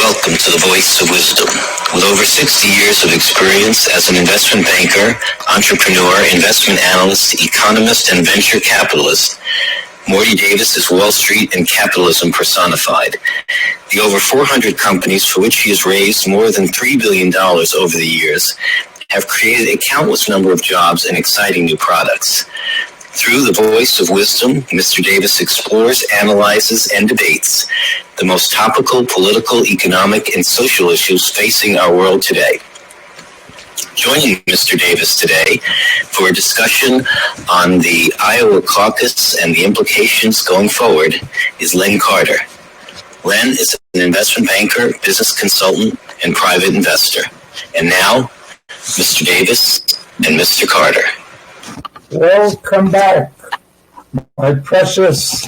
Welcome to the Voice of Wisdom. With over 60 years of experience as an investment banker, entrepreneur, investment analyst, economist, and venture capitalist, Morty Davis is Wall Street and capitalism personified. The over 400 companies for which he has raised more than $3 billion over the years have created a countless number of jobs and exciting new products. Through the Voice of Wisdom, Mr. Davis explores, analyzes, and debates the most topical political, economic, and social issues facing our world today. Joining Mr. Davis today for a discussion on the Iowa caucus and the implications going forward is Len Carter. Len is an investment banker, business consultant, and private investor. And now, Mr. Davis and Mr. Carter. Welcome back, my precious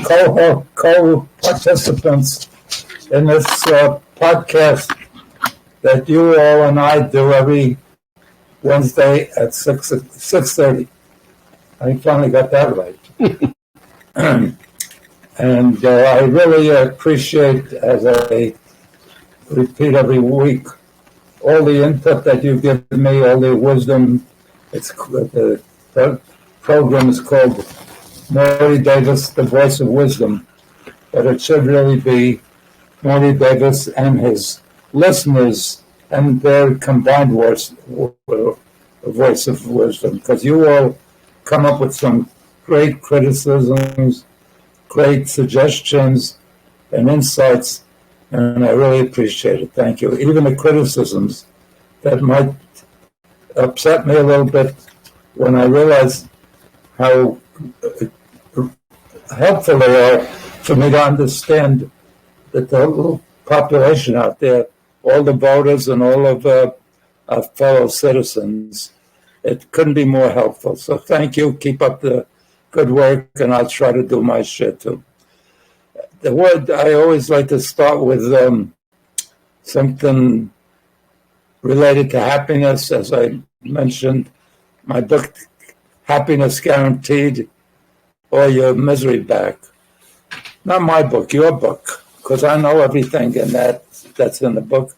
co-participants in this podcast that you all and I do every Wednesday at 6:30. I finally got that right. And I really appreciate, as I repeat every week, all the input that you give me, all the wisdom. The program is called Morty Davis, the Voice of Wisdom, but it should really be Morty Davis and his listeners and their combined voice of wisdom, because you all come up with some great criticisms, great suggestions, and insights, and I really appreciate it. Thank you. Even the criticisms that might upset me a little bit when I realize how helpful they are for me to understand that the whole population out there, all the voters and all of our fellow citizens, it couldn't be more helpful. So thank you. Keep up the good work, and I'll try to do my shit too. The word I always like to start with something related to happiness, as I mentioned. My book, Happiness Guaranteed, or Your Misery Back. Not my book, your book, because I know everything in that's in the book.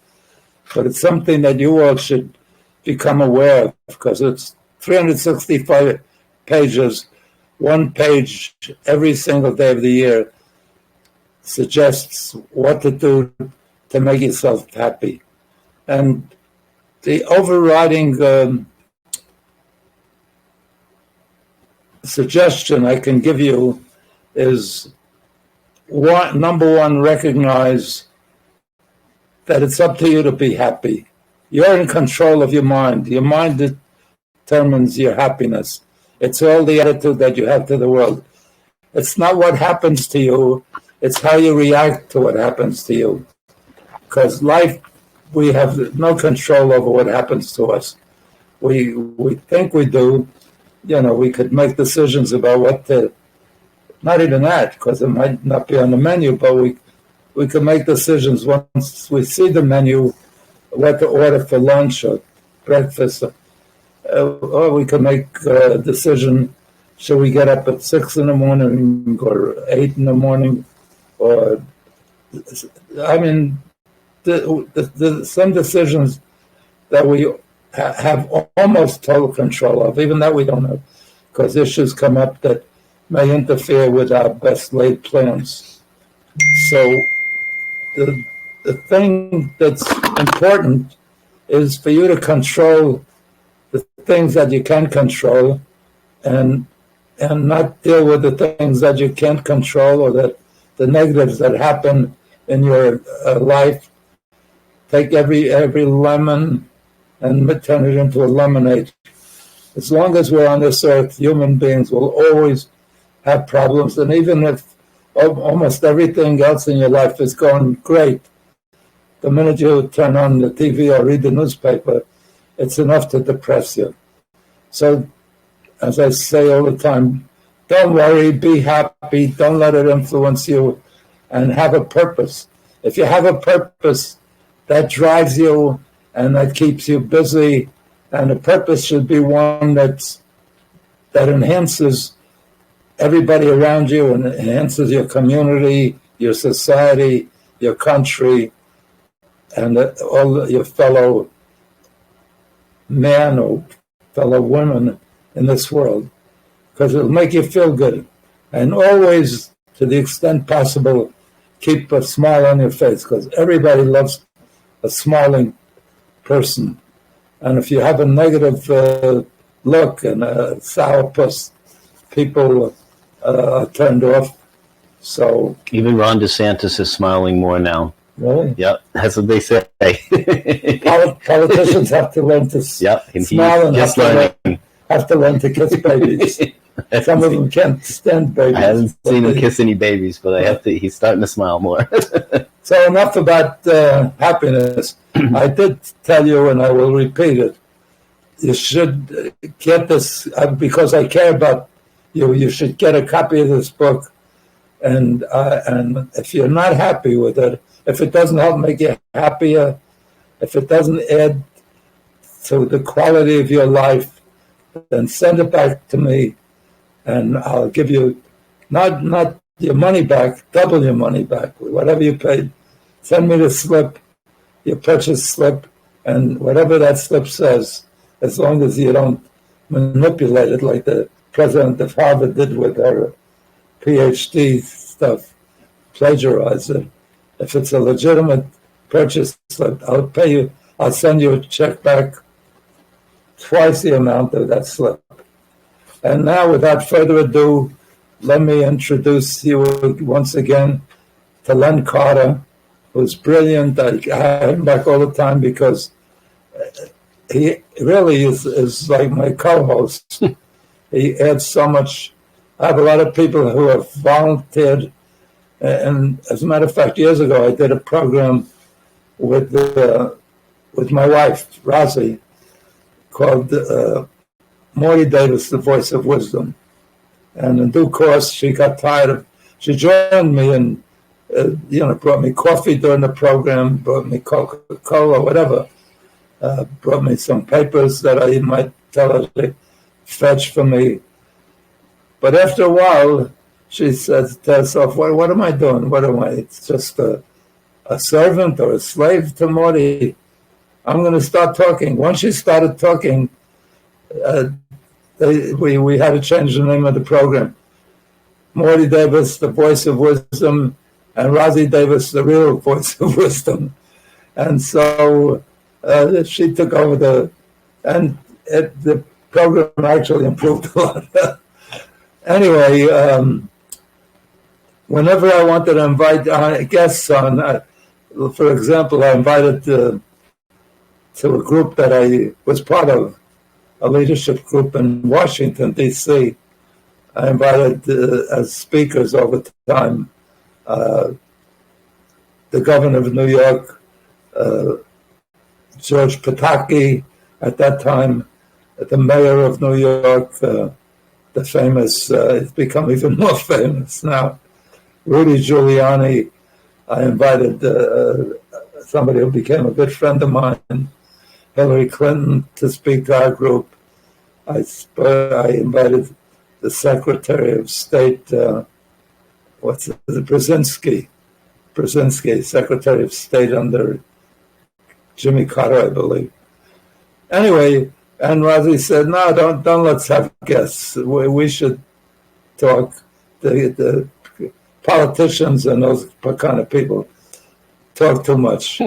But it's something that you all should become aware of, because it's 365 pages, one page every single day of the year suggests what to do to make yourself happy. And the overriding suggestion I can give you is, number one, recognize that it's up to you to be happy. You're in control of your mind. Your mind determines your happiness. It's all the attitude that you have to the world. It's not what happens to you. It's how you react to what happens to you. Because life, we have no control over what happens to us. We think we do. We could make decisions about what to, not even that, because it might not be on the menu, but we could make decisions once we see the menu, what to order for lunch or breakfast. Or we could make a decision, should we get up at 6 in the morning or 8 in the morning? Or, I mean, some decisions that we have almost total control of, even that we don't have, because issues come up that may interfere with our best laid plans. So the thing that's important is for you to control the things that you can control and not deal with the things that you can't control, or that the negatives that happen in your life. Take every lemon and turn it into a lemonade. As long as we're on this earth, human beings will always have problems. And even if almost everything else in your life is going great, the minute you turn on the TV or read the newspaper, it's enough to depress you. So, as I say all the time, don't worry, be happy, don't let it influence you, and have a purpose. If you have a purpose, that drives you and that keeps you busy, and the purpose should be one that enhances everybody around you and enhances your community, your society, your country, and all your fellow men or fellow women in this world, because it'll make you feel good. And always, to the extent possible, keep a smile on your face, because everybody loves a smiling person. And if you have a negative look and a sourpuss, people are turned off. So even Ron DeSantis is smiling more now. Really? Yep, that's what they say. Politicians have to learn to smile and have to learn to kiss babies. Some of them can't stand babies. I haven't seen him kiss any babies, but he's starting to smile more. So enough about happiness. I did tell you, and I will repeat it, you should get this, because I care about you, you should get a copy of this book. And if you're not happy with it, if it doesn't help make you happier, if it doesn't add to the quality of your life, then send it back to me, and I'll give you not your money back, double your money back, whatever you paid. Send me the slip, your purchase slip, and whatever that slip says, as long as you don't manipulate it like the president of Harvard did with her PhD stuff, plagiarize it. If it's a legitimate purchase slip, I'll pay you. I'll send you a check back twice the amount of that slip. And now, without further ado, let me introduce you once again to Len Carter, who's brilliant. I have him back all the time because he really is like my co-host. He adds so much. I have a lot of people who have volunteered. And as a matter of fact, years ago, I did a program with my wife, Rosie, called Morty Davis, The Voice of Wisdom. And in due course, she got tired of, she joined me and, brought me coffee during the program, brought me Coca-Cola, whatever, brought me some papers that I might tell her to fetch for me. But after a while, she says to herself, what am I doing? What am I? It's just a servant or a slave to Morty. I'm going to start talking. Once she started talking, we had to change the name of the program. Morty Davis, The Voice of Wisdom, and Rosie Davis, The Real Voice of Wisdom. And so she took over the program actually improved a lot. Anyway, whenever I wanted to invite guests on, for example, I invited to a group that I was part of, a leadership group in Washington, D.C. I invited as speakers over time the governor of New York, George Pataki, at that time, the mayor of New York, the famous, it's become even more famous now, Rudy Giuliani. I invited somebody who became a good friend of mine, Hillary Clinton, to speak to our group. I invited the Secretary of State, Brzezinski, Secretary of State under Jimmy Carter, I believe. Anyway, and Rosie said, no, don't let's have guests. We should talk. The politicians and those kind of people talk too much.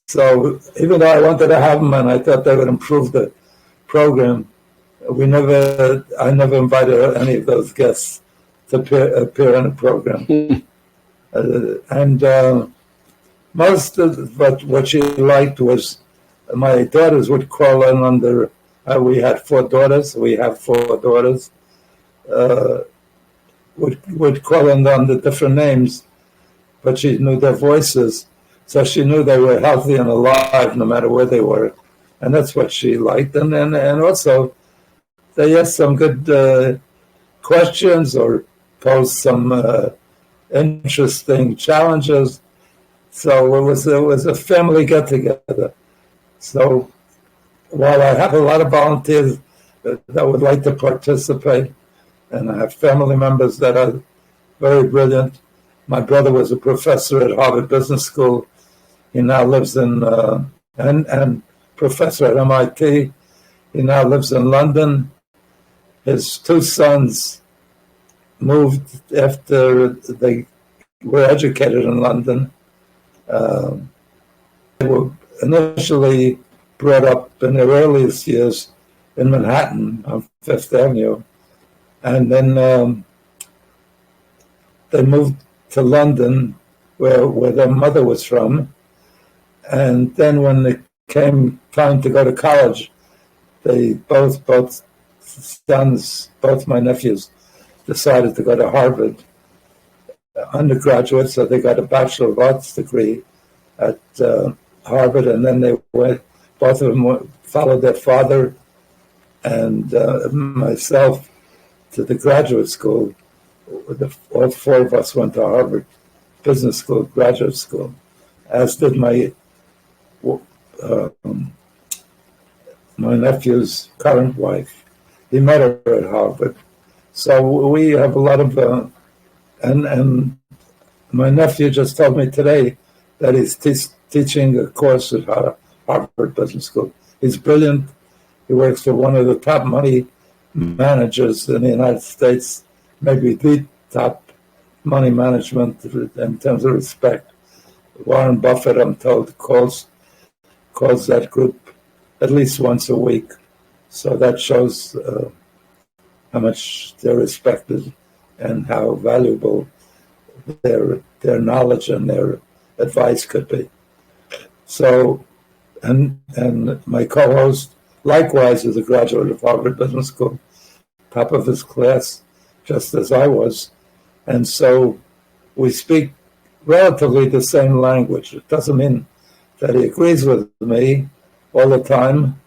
So even though I wanted to have them and I thought they would improve the program, I never invited any of those guests to appear in the program. And most of what she liked was my daughters would call in under, we had 4 daughters, would call in under different names, but she knew their voices, so she knew they were healthy and alive no matter where they were, and that's what she liked. And also, they asked some good questions or posed some interesting challenges. So it was a family get together. So while I have a lot of volunteers that would like to participate, and I have family members that are very brilliant. My brother was a professor at Harvard Business School, He now lives in, and professor at MIT. He now lives in London. His two sons moved after they were educated in London. They were initially brought up in their earliest years in Manhattan on Fifth Avenue. And then they moved to London, where their mother was from. And then when it came time to go to college, they both sons, both my nephews, decided to go to Harvard undergraduate, so they got a Bachelor of Arts degree at Harvard, and then they went, both of them followed their father and myself to the graduate school. All four of us went to Harvard Business School, graduate school, as did my nephew's current wife. He met her at Harvard. So we have a lot of, and my nephew just told me today that he's teaching a course at Harvard Business School. He's brilliant. He works for one of the top money managers in the United States, maybe the top money management in terms of respect. Warren Buffett, I'm told, calls that group at least once a week. So that shows how much they're respected and how valuable their knowledge and their advice could be. So, and my co-host likewise is a graduate of Harvard Business School, top of his class, just as I was. And so we speak relatively the same language. It doesn't mean that he agrees with me all the time.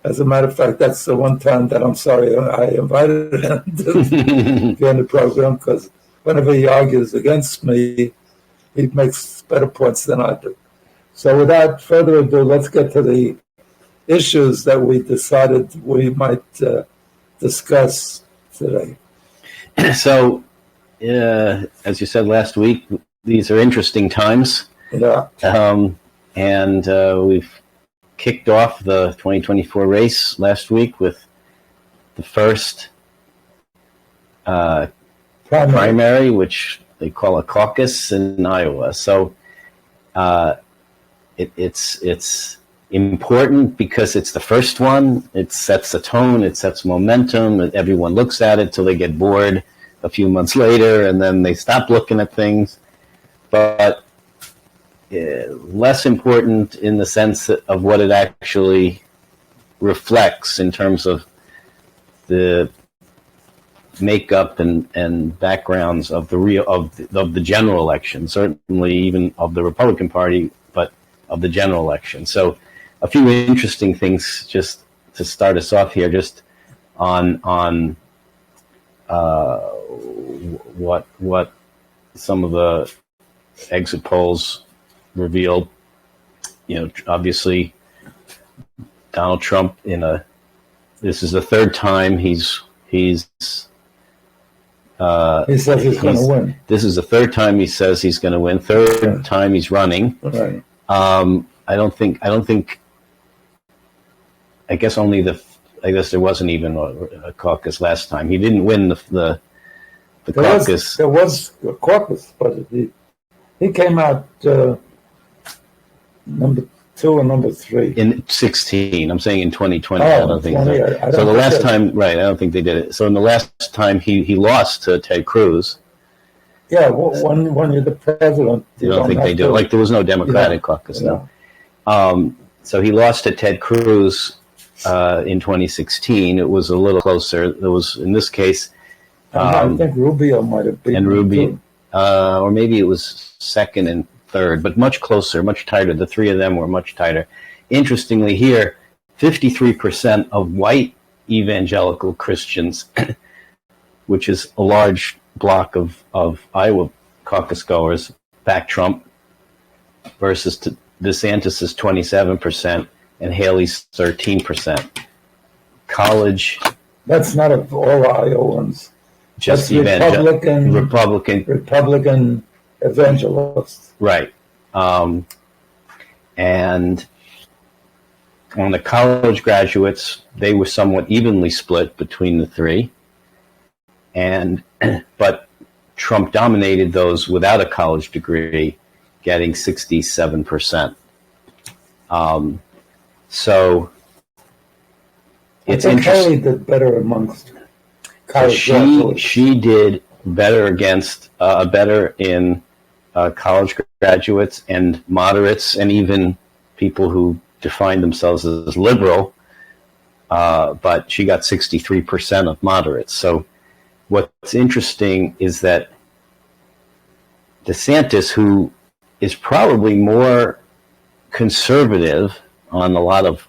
As a matter of fact, that's the one time that I'm sorry I invited him to be on the program, because whenever he argues against me, he makes better points than I do. So without further ado, let's get to the issues that we decided we might discuss today. So, as you said last week, these are interesting times. Yeah. And we've kicked off the 2024 race last week with the first primary, which they call a caucus in Iowa. So it's important because it's the first one. It sets the tone. It sets momentum. Everyone looks at it till they get bored a few months later, and then they stop looking at things. But less important in the sense of what it actually reflects in terms of the makeup and backgrounds of the general election, certainly even of the Republican Party, but of the general election. So a few interesting things just to start us off here, just on what some of the exit polls revealed. Obviously Donald Trump this is the third time he says he's going to win. This is the third time he says he's going to win. Third time he's running. Right. I guess there wasn't even a caucus last time. He didn't win the caucus. There was a caucus, but he came out number 2 or number 3 in 16. I'm saying in 2020. Oh, I don't think 20, so. So the last time, right? I don't think they did it. So in the last time, he lost to Ted Cruz. Yeah, when you're the president, you don't think they do. Like there was no Democratic caucus. No. So he lost to Ted Cruz in 2016. It was a little closer. It was in this case. I think Rubio might have been. And Rubio, or maybe it was second and third, but much closer, much tighter. The three of them were much tighter. Interestingly, here, 53% of white evangelical Christians, which is a large block of Iowa caucus goers, back Trump, versus DeSantis' 27% and Haley's 13%. College. That's not all Iowans. Just Republican evangelists. Right. And on the college graduates, they were somewhat evenly split between the three. But Trump dominated those without a college degree, getting 67%. So it's I think interesting. Haley did better amongst college graduates. She did better better in college graduates and moderates, and even people who define themselves as liberal. But she got 63% of moderates. So what's interesting is that DeSantis, who is probably more conservative on a lot of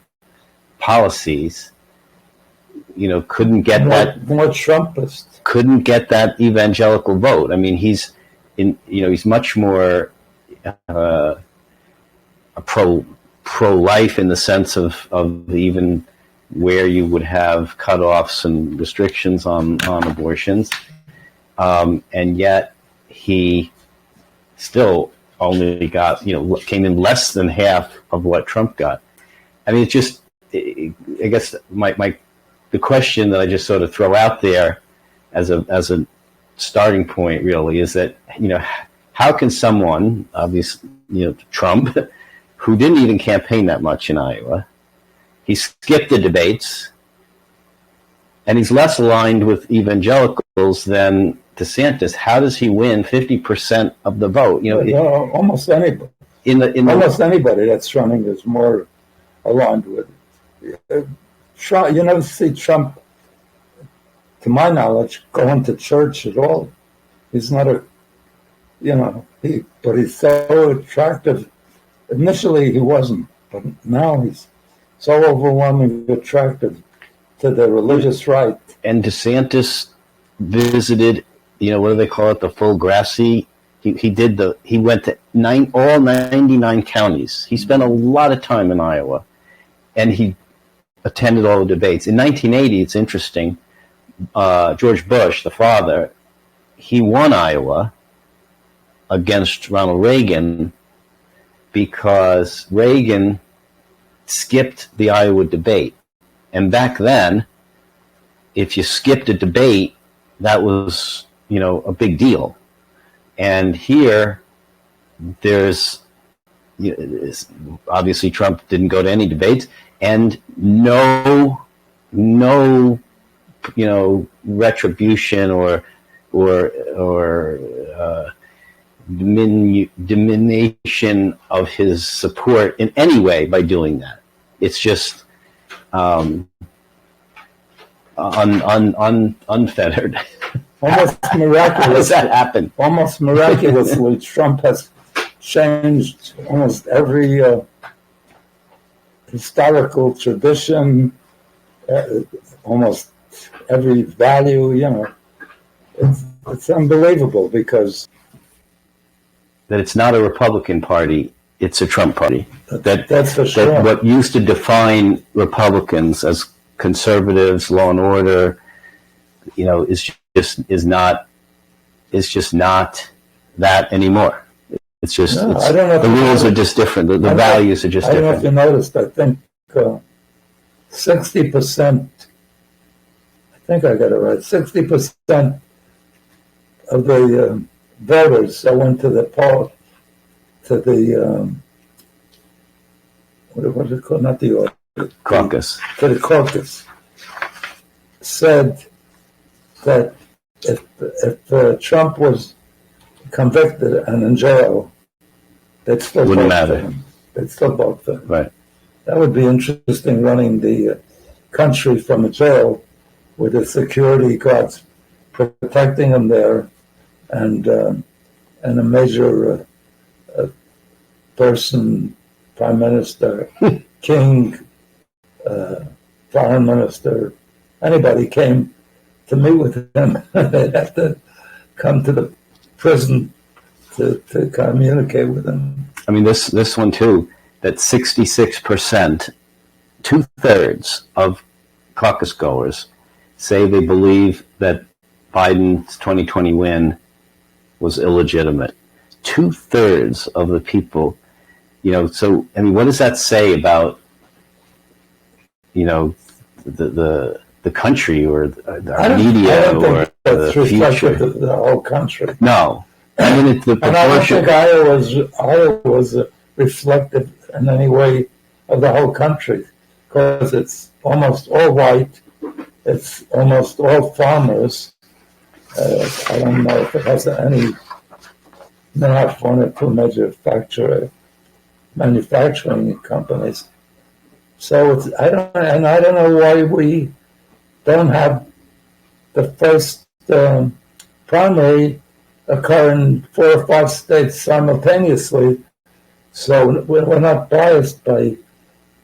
policies, couldn't get more Trumpist. Couldn't get that evangelical vote. I mean, he's much more pro-life in the sense of even where you would have cutoffs and restrictions on abortions, and yet he still only got, came in less than half of what Trump got. I mean, I guess the question that I just sort of throw out there as a starting point really is that, how can someone, obviously, Trump, who didn't even campaign that much in Iowa, he skipped the debates, and he's less aligned with evangelicals than DeSantis. How does he win 50% of the vote? Almost anybody. Almost anybody that's running is more aligned with Trump. You never see Trump, to my knowledge, going to church at all. He's not but he's so attractive. Initially, he wasn't, but now he's so overwhelmingly attractive to the religious right. And DeSantis visited, what do they call it, the full Grassy? He went to all 99 counties. He spent a lot of time in Iowa, and he attended all the debates. In 1980, it's interesting, George Bush, the father, he won Iowa against Ronald Reagan because Reagan skipped the Iowa debate. And back then, if you skipped a debate, that was, a big deal. And here, there's, obviously Trump didn't go to any debates, and no, retribution or diminution of his support in any way by doing that. It's just unfettered. Almost miraculous. How does that happen? Almost miraculously, Trump has changed almost every historical tradition, almost every value. It's unbelievable because that it's not a Republican Party, it's a Trump Party. That's for sure. That what used to define Republicans as conservatives, law and order, is just not that anymore. It's just the rules are just different. The values are just different. I don't know if you noticed. I think 60%. I think I got it right. 60% of the voters that went to the poll, to the what was it called? Not the caucus. To the caucus, said that if Trump was convicted and in jail, they'd still Wouldn't vote matter. for him. They'd still vote for him. Right. That would be interesting, running the country from a jail with the security guards protecting him there, and a major person, prime minister, king, foreign minister, anybody came to meet with him, they'd have to come to the prison to communicate with him. I mean, this one too, that 66%, 2/3 of caucus goers say they believe that Biden's 2020 win was illegitimate. 2/3 of the people, So I mean, what does that say about the country or our media or the future? The whole country. No, I mean it's the proportion. And I don't think Iowa was reflective in any way of the whole country, because it's almost all white, it's almost all farmers. I don't know if it has any. They have one or two major manufacturing companies. So I don't know why we don't have the first primary occur in 4 or 5 states simultaneously. So we're not biased by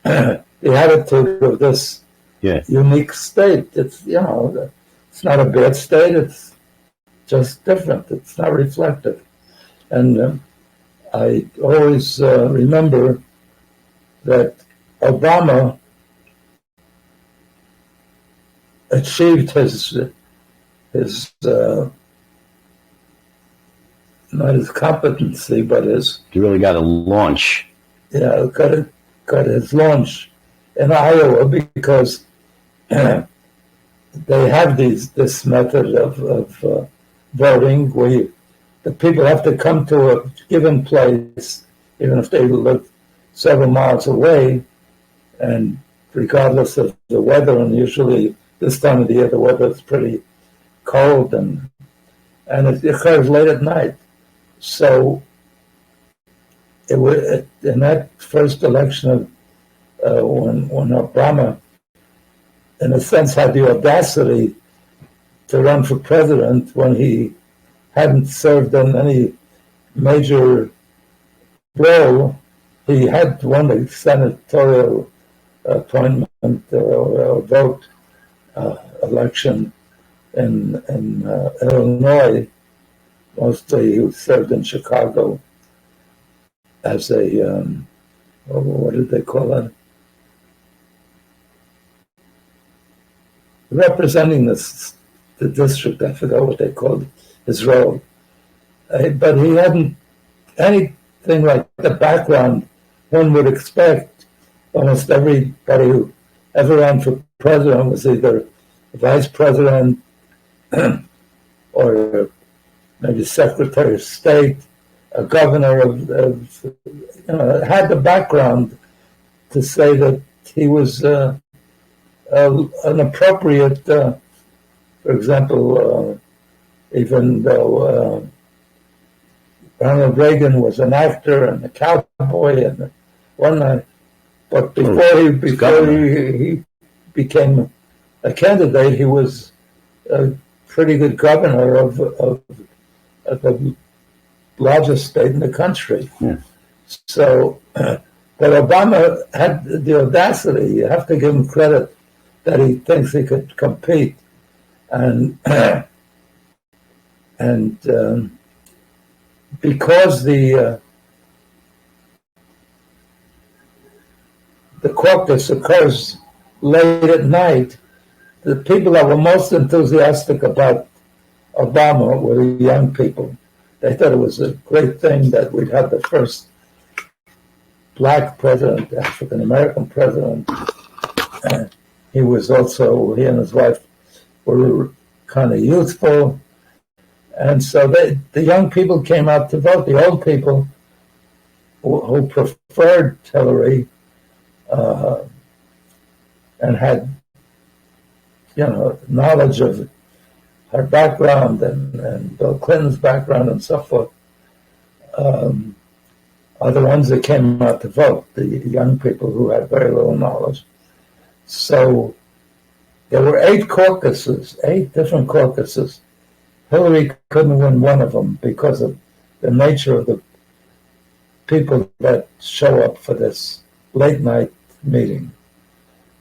the attitude of this unique state. It's it's not a bad state. It's just different. It's not reflective. And I always remember that Obama achieved his not his competency, but his. He really got a launch. Yeah, got his launch in Iowa because they have this method of voting where the people have to come to a given place, even if they live several miles away, and regardless of the weather, and usually this time of the year the weather is pretty cold, and it occurs late at night. So in that first election when Obama, in a sense, had the audacity to run for president when he hadn't served in any major role, he had won a senatorial appointment or vote election in Illinois. Mostly he served in Chicago as a, what did they call it? Representing the district, I forgot what they called his role. But he hadn't anything like the background one would expect. Almost everybody who ever ran for president was either vice president or maybe secretary of state, a governor had the background to say that he was an appropriate, for example, even though Ronald Reagan was an actor and a cowboy and whatnot, but before he became a candidate, he was a pretty good governor of the largest state in the country. Yeah. So, but Obama had the audacity. You have to give him credit that he thinks he could compete, and because the caucus occurs late at night, the people that were most enthusiastic about Obama were the young people. They thought it was a great thing that we'd have the first black president, African-American president. And he and his wife were kind of youthful. And so the young people came out to vote. The old people who preferred Hillary and had, knowledge of her background and Bill Clinton's background and so forth, are the ones that came out to vote, the young people who had very little knowledge. So there were 8 different caucuses. Hillary couldn't win one of them because of the nature of the people that show up for this late night meeting.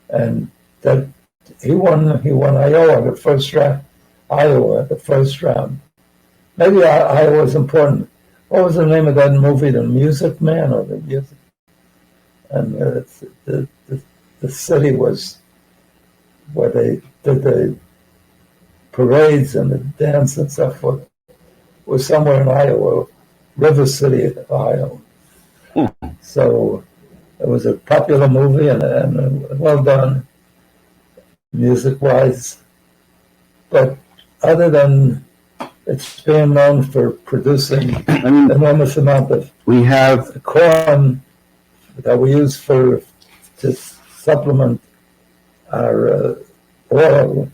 And that he won Iowa the first round. Maybe Iowa was important. What was the name of that movie, The Music Man, or the Music? And the city was where they did the parades and the dance and so forth, was somewhere in Iowa, River City, Iowa. So it was a popular movie and well done, music-wise. But other than it's being known for producing enormous amount of we have corn that we use to supplement our oil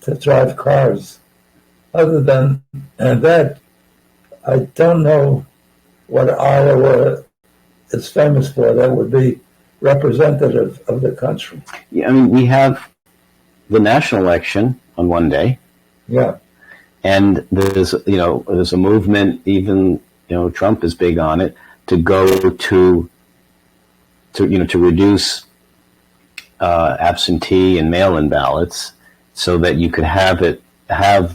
to drive cars. Other than that, I don't know what Iowa is famous for that would be representative of the country. Yeah, I mean, we have the national election on one day. Yeah. And there's a movement, even, Trump is big on it, to go to reduce absentee and mail-in ballots so that you could have the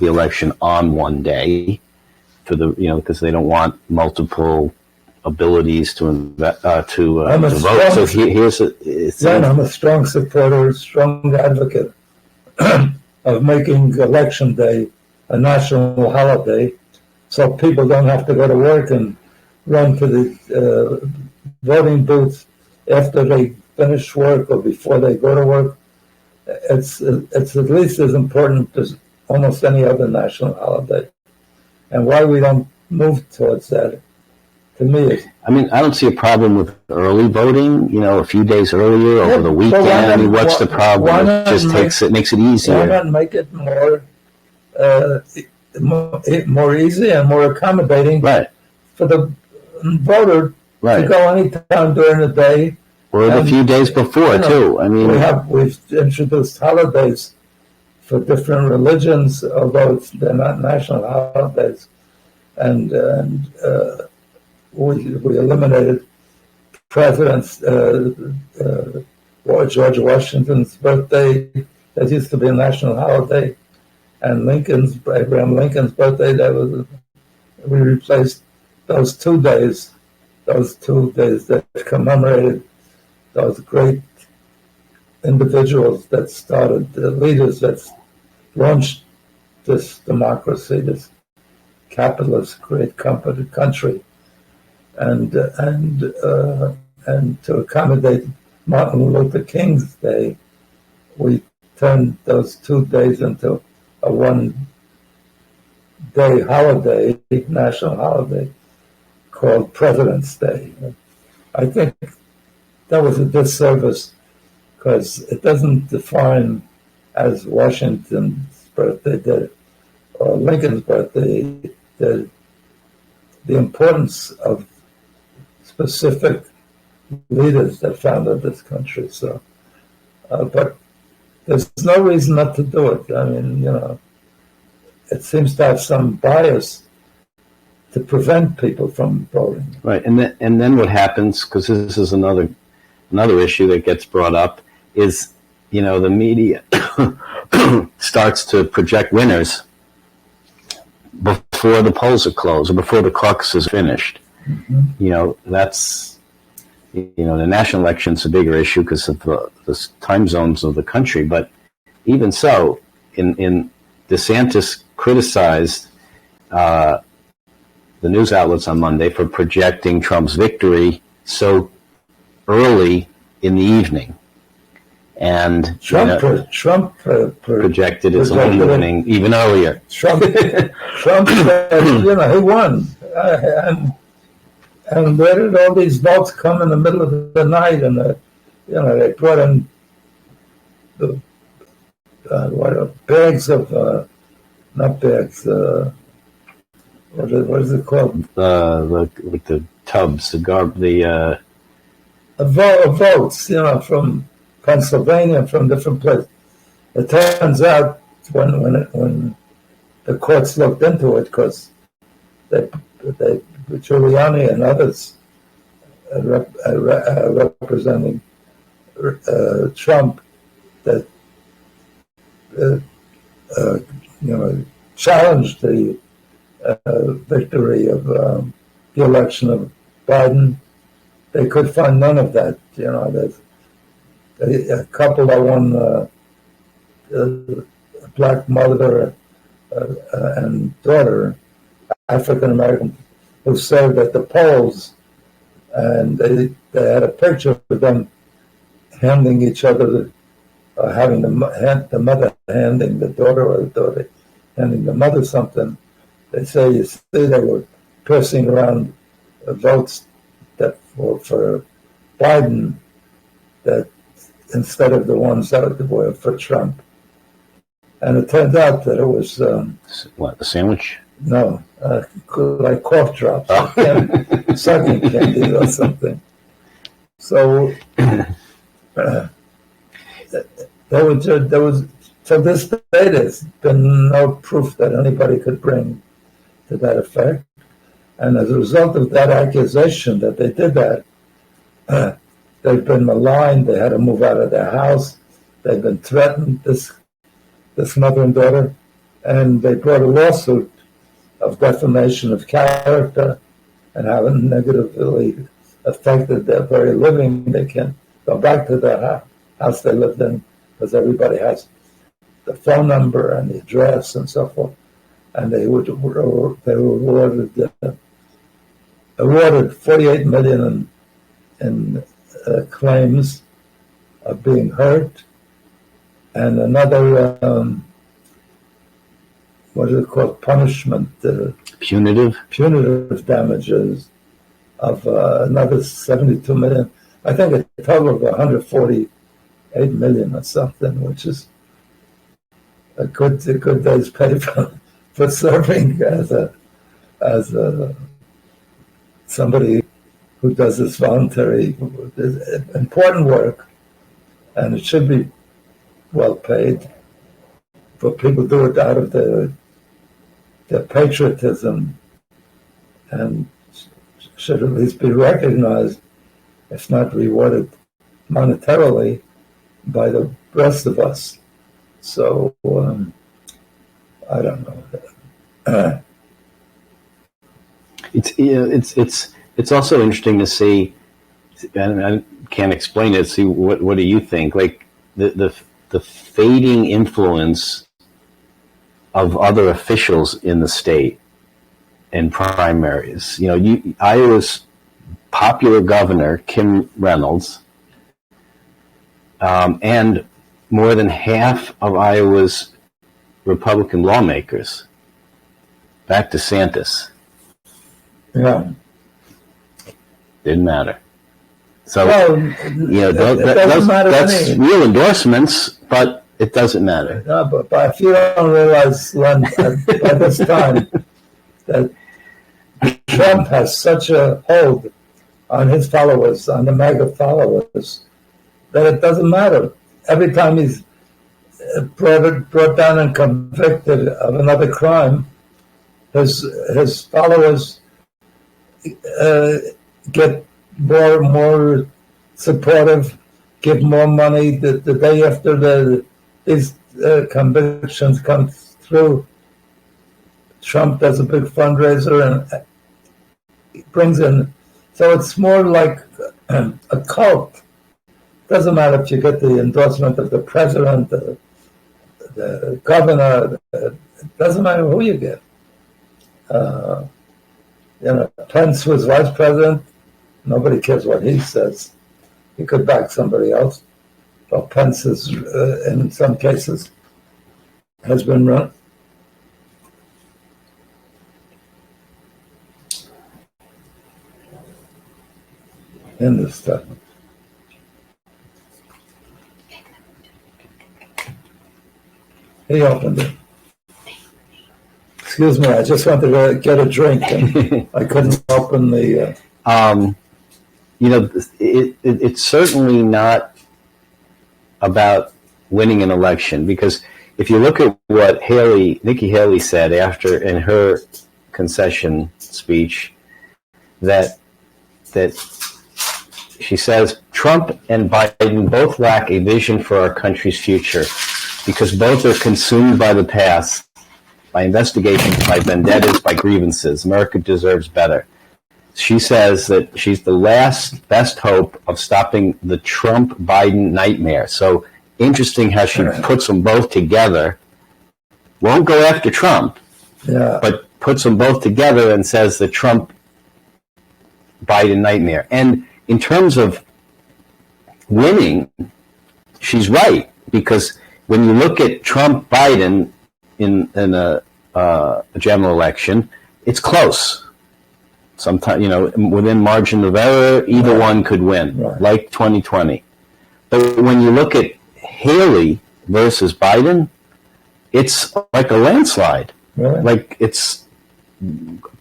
election on one day for because they don't want multiple abilities to vote. So I'm a strong supporter, strong advocate of making election day a national holiday, so people don't have to go to work and run to the voting booths after they finish work or before they go to work. It's at least as important as almost any other national holiday. And why we don't move towards that, to me, is... I mean, I don't see a problem with early voting, a few days earlier over the weekend. What's the problem? It just makes it easier. Why not make it more easy and more accommodating for the voter to go anytime during the day, or a few days before too. I mean, we've introduced holidays for different religions, although they're not national holidays, and we eliminated President's George Washington's birthday. That used to be a national holiday. And Abraham Lincoln's birthday, we replaced those 2 days that commemorated those great individuals that started, the leaders that launched this democracy, this capitalist great country, and to accommodate Martin Luther King's Day, we turned those 2 days into a one-day holiday, national holiday, called President's Day. I think that was a disservice because it doesn't define, as Washington's birthday did, or Lincoln's birthday did, the importance of specific leaders that founded this country. So, but there's no reason not to do it. I mean, it seems to have some bias to prevent people from voting. Right, and then what happens? Because this is another issue that gets brought up is, the media starts to project winners before the polls are closed or before the caucuses are finished. Mm-hmm. That's. The national election's a bigger issue because of the time zones of the country. But even so, in DeSantis criticized the news outlets on Monday for projecting Trump's victory so early in the evening. And Trump projected his own winning even earlier. Trump said, he won. And where did all these votes come in the middle of the night? And they brought in bags of not bags. What is it called? With the tubs, votes. From Pennsylvania, from different places. It turns out when the courts looked into it, because they Giuliani and others representing Trump that challenged the victory of the election of Biden. They could find none of that. There's a couple that won a black mother and daughter, African American, who said that the polls and they had a picture of them handing each other, having the mother handing the daughter, or the daughter handing the mother something. They say, you see, they were passing around votes that were for Biden, that instead of the ones that were for Trump. And it turned out that it was... what, the sandwich? No, like cough drops, sucking candy or something. So there was, to this day, there's been no proof that anybody could bring to that effect. And as a result of that accusation that they did that, they've been maligned. They had to move out of their house. They've been threatened, this mother and daughter, and they brought a lawsuit of defamation of character and how it negatively affected their very living. They can't go back to their house they lived in because everybody has the phone number and the address and so forth. And they were awarded $48 million in claims of being hurt, and another what is it called? Punishment. Punitive damages of another $72 million. I think a total of $148 million or something, which is a good day's pay for serving as somebody who does this voluntary important work, and it should be well paid. But people do it out of their patriotism, and should at least be recognized, if not rewarded monetarily, by the rest of us. So I don't know. It's also interesting to see, and I can't explain it. See, what do you think? Like the fading influence of other officials in the state in primaries. You know, Iowa's popular governor, Kim Reynolds, and more than half of Iowa's Republican lawmakers back to DeSantis. Yeah. Didn't matter. So, well, that's real endorsements, but it doesn't matter. No, but if you don't realize, Len, by this time, that Trump has such a hold on his followers, on the MAGA followers, that it doesn't matter. Every time he's brought down and convicted of another crime, his followers get more supportive, give more money. The day after these convictions come through, Trump does a big fundraiser and brings in. So it's more like a cult. Doesn't matter if you get the endorsement of the president, the governor. It doesn't matter who you get. Pence was vice president. Nobody cares what he says. He could back somebody else. Well, Pence is, in some cases, has been run. In this stuff. He opened it. Excuse me, I just wanted to get a drink, and I couldn't open the... It's certainly not about winning an election, because if you look at what Nikki Haley said in her concession speech, that she says Trump and Biden both lack a vision for our country's future because both are consumed by the past, by investigations, by vendettas, by grievances. America deserves better. She says that she's the last best hope of stopping the Trump-Biden nightmare. So interesting how she puts them both together. Won't go after Trump, but puts them both together and says that Trump Biden nightmare. And in terms of winning, she's right, because when you look at Trump Biden in a general election, it's close. Sometimes, within margin of error, either one could win, like 2020. But when you look at Haley versus Biden, it's like a landslide. Really? Like, it's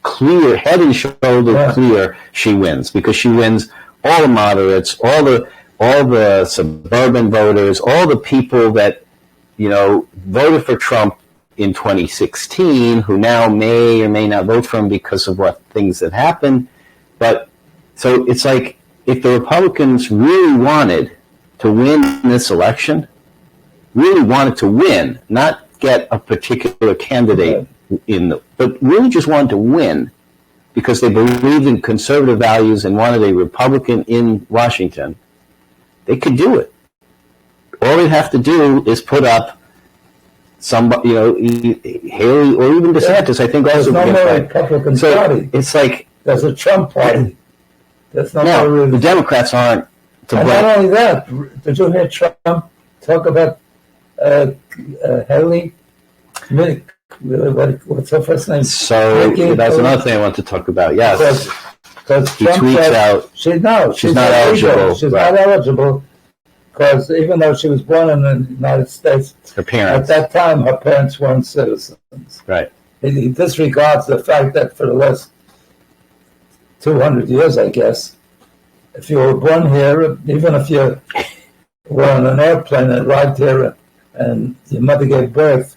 clear, head and shoulder clear, she wins, because she wins all the moderates, all the suburban voters, all the people that voted for Trump in 2016, who now may or may not vote for him because of what things that happened. But so it's like, if the Republicans really wanted to win this election, really wanted to win, not get a particular candidate but really just wanted to win because they believed in conservative values and wanted a Republican in Washington, they could do it. All they'd have to do is put up somebody, Haley or even DeSantis. I think also. There's no more Republican party. It's like there's a Trump party. There's no now, more. The Democrats aren't to blame. And not only that, did you hear Trump talk about Haley? What's her first name? So that's another thing I want to talk about. Yes, because he Trump tweets said, out she's not eligible. She's not eligible because even though she was born in the United States, her parents at that time her parents weren't citizens. Right. He disregards the fact that for the last 200 years, I guess, if you were born here, even if you were on an airplane and arrived here and your mother gave birth,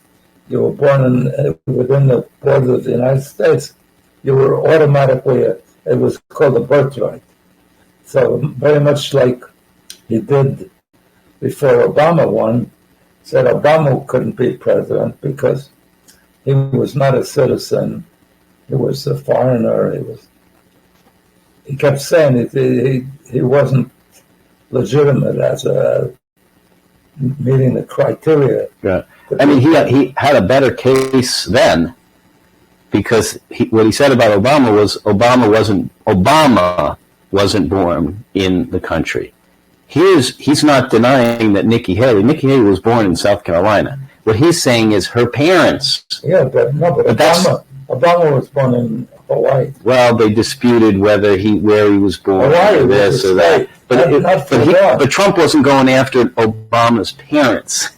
you were born within the borders of the United States, you were automatically, it was called a birthright. So very much like he did before Obama won, said Obama couldn't be president because he was not a citizen, he was a foreigner, he kept saying he wasn't legitimate as meeting the criteria. Yeah. I mean, he had a better case then because what he said about Obama was Obama wasn't born in the country. He's not denying that Nikki Haley was born in South Carolina. What he's saying is her parents. Yeah, but Obama was born in Hawaii. Well, they disputed where he was born, Hawaii, or this or that. But Trump wasn't going after Obama's parents.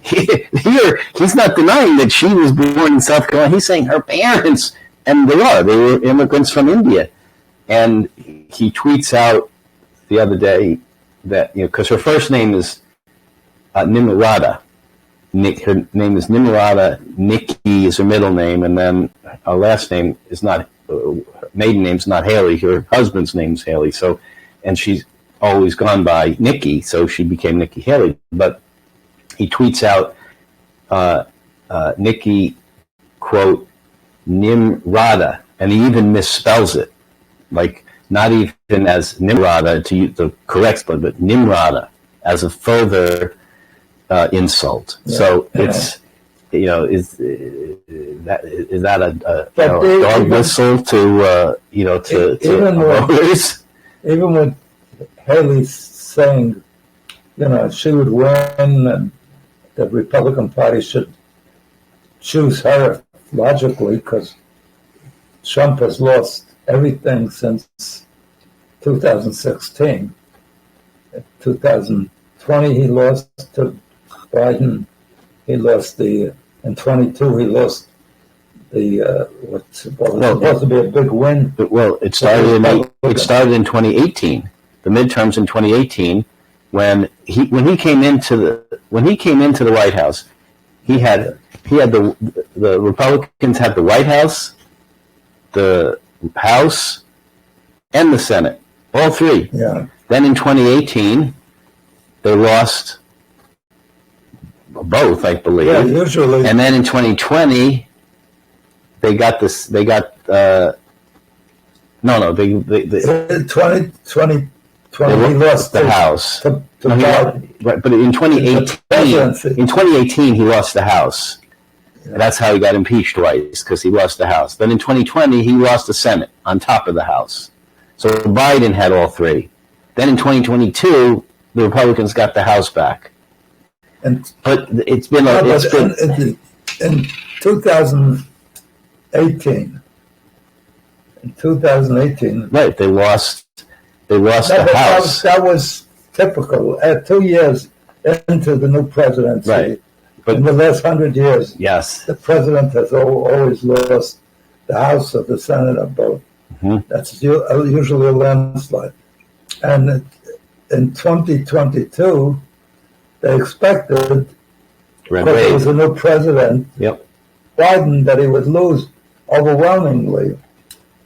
Here, he's not denying that she was born in South Carolina. He's saying her parents, and they were immigrants from India. And he tweets out the other day that, because her first name is Nimrata. Her name is Nimrata. Nikki is her middle name, and then her last name is not, maiden name's not Haley. Her husband's name's Haley. So, and she's always gone by Nikki, so she became Nikki Haley. But he tweets out Nikki, quote, Nimrata, and he even misspells it, like not even as Nimrata to use the correct spelling, but Nimrata as a further insult. Yeah. So it's, is that a dog whistle to voters? Even with Haley saying, she would win and the Republican Party should choose her logically because Trump has lost everything since 2016. In 2020, he lost to Biden. He lost in 22, he lost what's supposed to be a big win. Well, it started in 2018. The midterms in 2018. When he came into the White House, he had the Republicans had the White House, the House, and the Senate, all three. Yeah. Then in 2018, they lost both, I believe. Yeah, usually. And then in 2020, they got this. They got no. They 2020. He lost the House. But in 2018, he lost the House. Yeah. That's how he got impeached twice, because he lost the House. Then in 2020, he lost the Senate on top of the House. So Biden had all three. Then in 2022, the Republicans got the House back. But it's been in 2018. In 2018, right? They lost the House. That was typical. 2 years into the new presidency, right? But in the last 100 years, yes, the president has always lost the House or the Senate or both. Mm-hmm. That's usually a landslide. And in 2022, they expected, because there was a new president, yep. Biden, that he would lose overwhelmingly.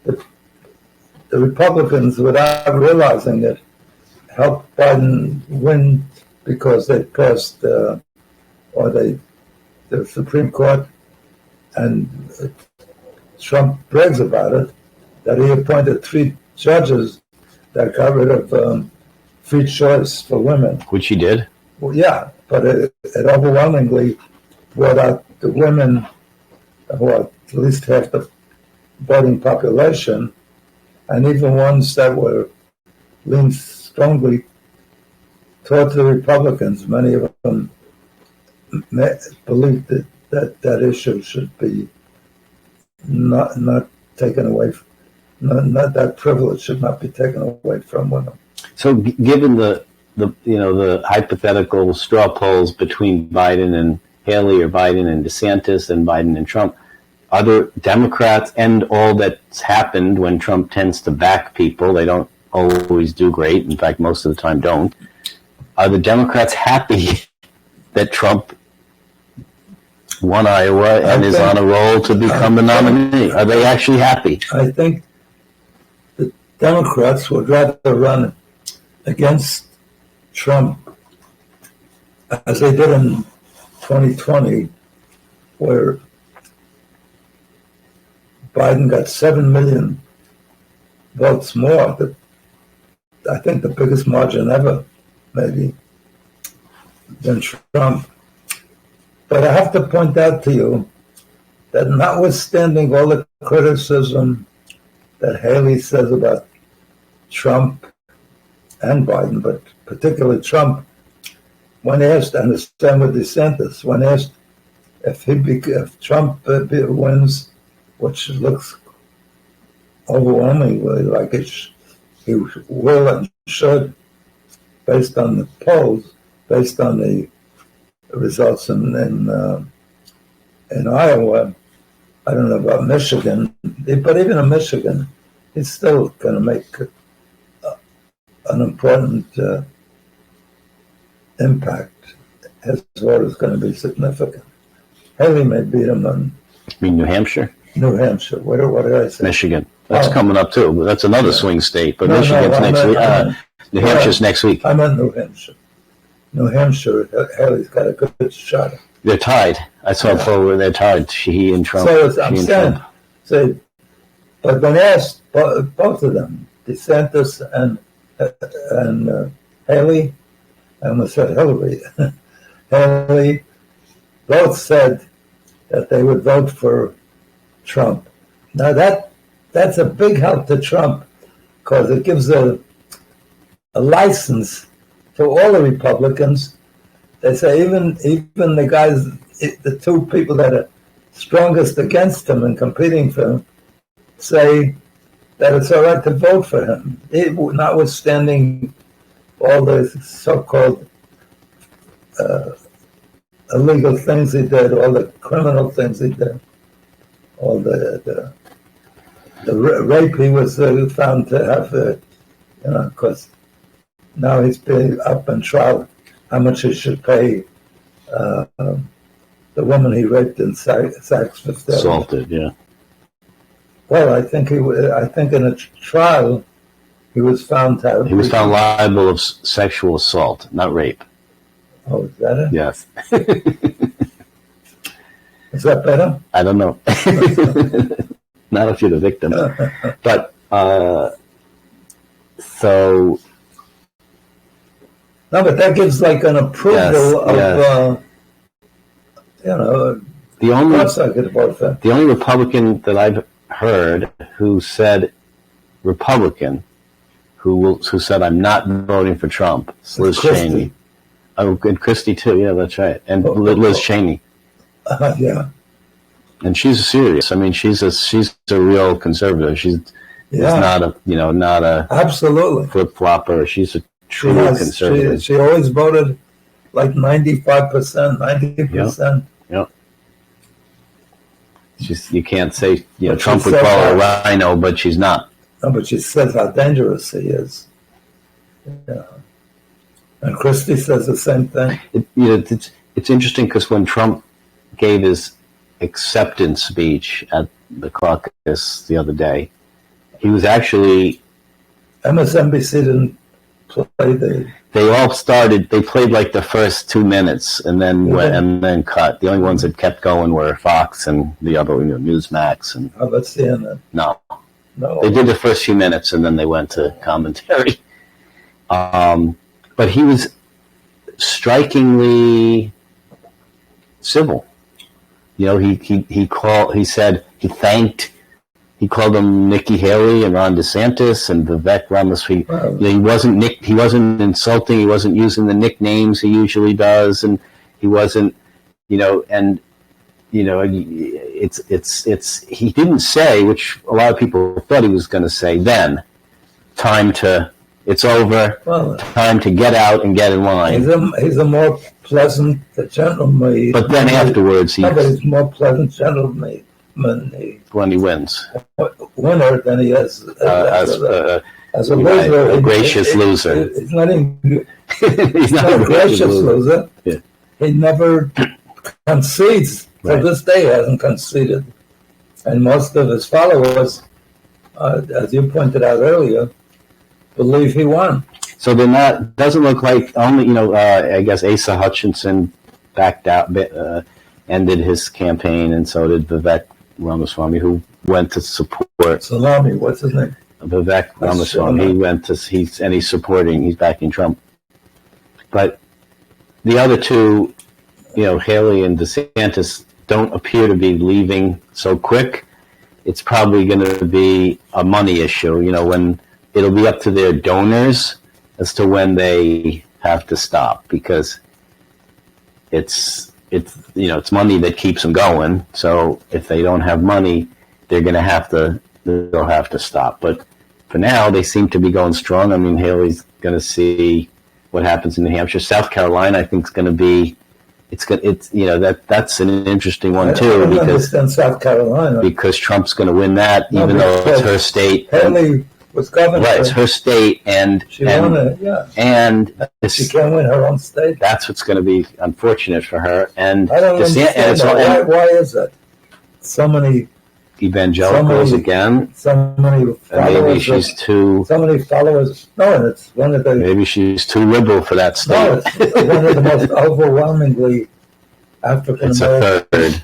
The Republicans, without realizing it, helped Biden win because they passed, the Supreme Court, and Trump brags about it, that he appointed 3 judges that got rid of free choice for women. Which he did. Well, yeah, but it overwhelmingly brought out the women, who are at least half the voting population, and even ones that were leaned strongly toward the Republicans. Many of them believed that issue should be not taken away. Not that privilege should not be taken away from women. So, given the hypothetical straw polls between Biden and Haley, or Biden and DeSantis, and Biden and Trump, are there Democrats, and all that's happened when Trump tends to back people, they don't always do great, in fact most of the time don't, are the Democrats happy that Trump won Iowa and is on a roll to become the nominee? Are they actually happy? I think the Democrats would rather run against Trump, as they did in 2020, where Biden got 7 million votes more. I think the biggest margin ever, maybe, than Trump. But I have to point out to you that notwithstanding all the criticism that Haley says about Trump and Biden, but particularly Trump, when asked, and the same with DeSantis, when asked if Trump wins, which looks overwhelmingly like he will and should, based on the polls, based on the results in Iowa. I don't know about Michigan, but even in Michigan, he's still going to make an important impact. His vote is going to be significant. Haley may beat him on. You mean New Hampshire? New Hampshire. What did I say? Michigan. That's coming up too. That's another swing state. But Michigan's next week. New Hampshire's next week. I meant New Hampshire. New Hampshire, Haley's got a good shot. They're tied. I saw a poll where they're tied. He and Trump. So I'm saying, but when asked, both of them, DeSantis and Haley, I almost said Hillary, Haley, both said that they would vote for Trump. Now that's a big help to Trump, because it gives a license to all the Republicans. They say even the guys, the 2 people that are strongest against him and competing for him, say that it's all right to vote for him, notwithstanding all the so-called illegal things he did, all the criminal things he did, all the rape he was found to have, because now he's being up in trial how much he should pay the woman he raped in Saks Fifth Avenue. Assaulted, yeah. Well, I think in a trial he was found to have. He was found liable of sexual assault, not rape. Oh, is that it? Yes. Is that better? I don't know. Not if you're the victim. But so. No, but that gives like an approval of, the only, I could vote for. The only Republican that I've heard who said Republican who said, "I'm not voting for Trump." It's Liz Cheney. Oh, and Christie too. Yeah, that's right. And Liz Cheney. Yeah. And she's serious. I mean, she's a real conservative. She's not a absolutely flip flopper. She's a true conservative. She always voted like 95%, 90%. Yep. You can't say Trump would call her a rhino, but she's not. No, but she says how dangerous he is. Yeah. And Christie says the same thing. It's interesting because when Trump gave his acceptance speech at the caucus the other day, he was actually... MSNBC didn't play They all started. They played like the first 2 minutes and then cut. The only ones that kept going were Fox and the other, Newsmax and. How about CNN? No. They did the first few minutes and then they went to commentary. But he was strikingly civil. He called them Nikki Haley and Ron DeSantis and Vivek Ramaswamy. Wow. He wasn't insulting. He wasn't using the nicknames he usually does, and he wasn't, it's he didn't say, which a lot of people thought he was going to say then, it's over, time to get out and get in line. He's a more pleasant gentleman. But then afterwards, he's more pleasant gentleman. When he wins, winner than he is as a loser, a gracious loser. He's not a gracious loser. Yeah. He never concedes. To this day, he hasn't conceded, and most of his followers, as you pointed out earlier, believe he won. So they're not. Doesn't look like only. I guess Asa Hutchinson backed out, ended his campaign, and so did Vivek Ramaswamy, who went to support Salami. What's his name? Vivek Ramaswamy. He's backing Trump. But the other two, Haley and DeSantis, don't appear to be leaving so quick. It's probably going to be a money issue. When it'll be up to their donors as to when they have to stop, because it's money that keeps them going. So if they don't have money, they'll have to stop. But for now, they seem to be going strong. I mean, Haley's going to see what happens in New Hampshire. South Carolina, I think, is going to be. That's an interesting one too, because South Carolina, because Trump's going to win that, even though it's her state. Haley was governor. Right, it's her state, and she won it. Yeah, and she can't win her own state. That's what's going to be unfortunate for her. And I don't understand why is that? So many evangelicals again. So many followers. Maybe she's too. So many followers. No, and it's one of the. Maybe she's too liberal for that state. No, it's one of the most overwhelmingly African American. It's a third.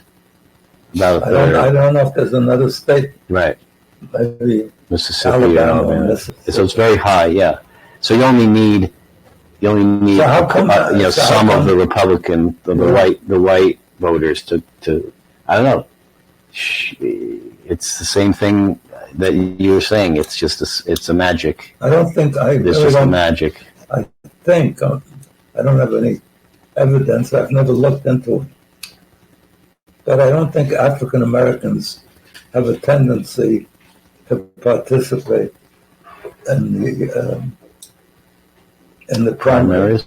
About a third. I don't know if there's another state. Right. Maybe Mississippi. So it's very high. Yeah. So you only need. So how come, some of the Republican, the white voters to. I don't know. It's the same thing that you were saying. It's just it's a magic. I don't think It's just a magic. I think I don't have any evidence. I've never looked into it, but I don't think African Americans have a tendency to participate in the primaries.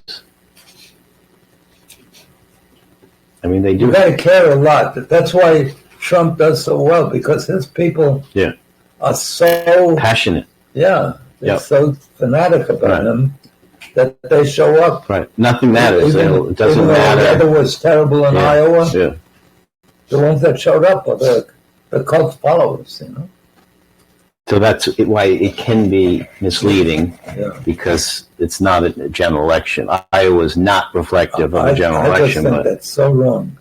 I mean, they do. You got to care a lot. That's why Trump does so well, because his people are so passionate. Yeah, they're so fanatic about him that they show up. Right. Nothing matters. It doesn't matter. The weather was terrible in Iowa. Yeah. The ones that showed up are the cult followers, So that's why it can be misleading, because it's not a general election. Iowa is not reflective of a general election. I just think that's so wrong.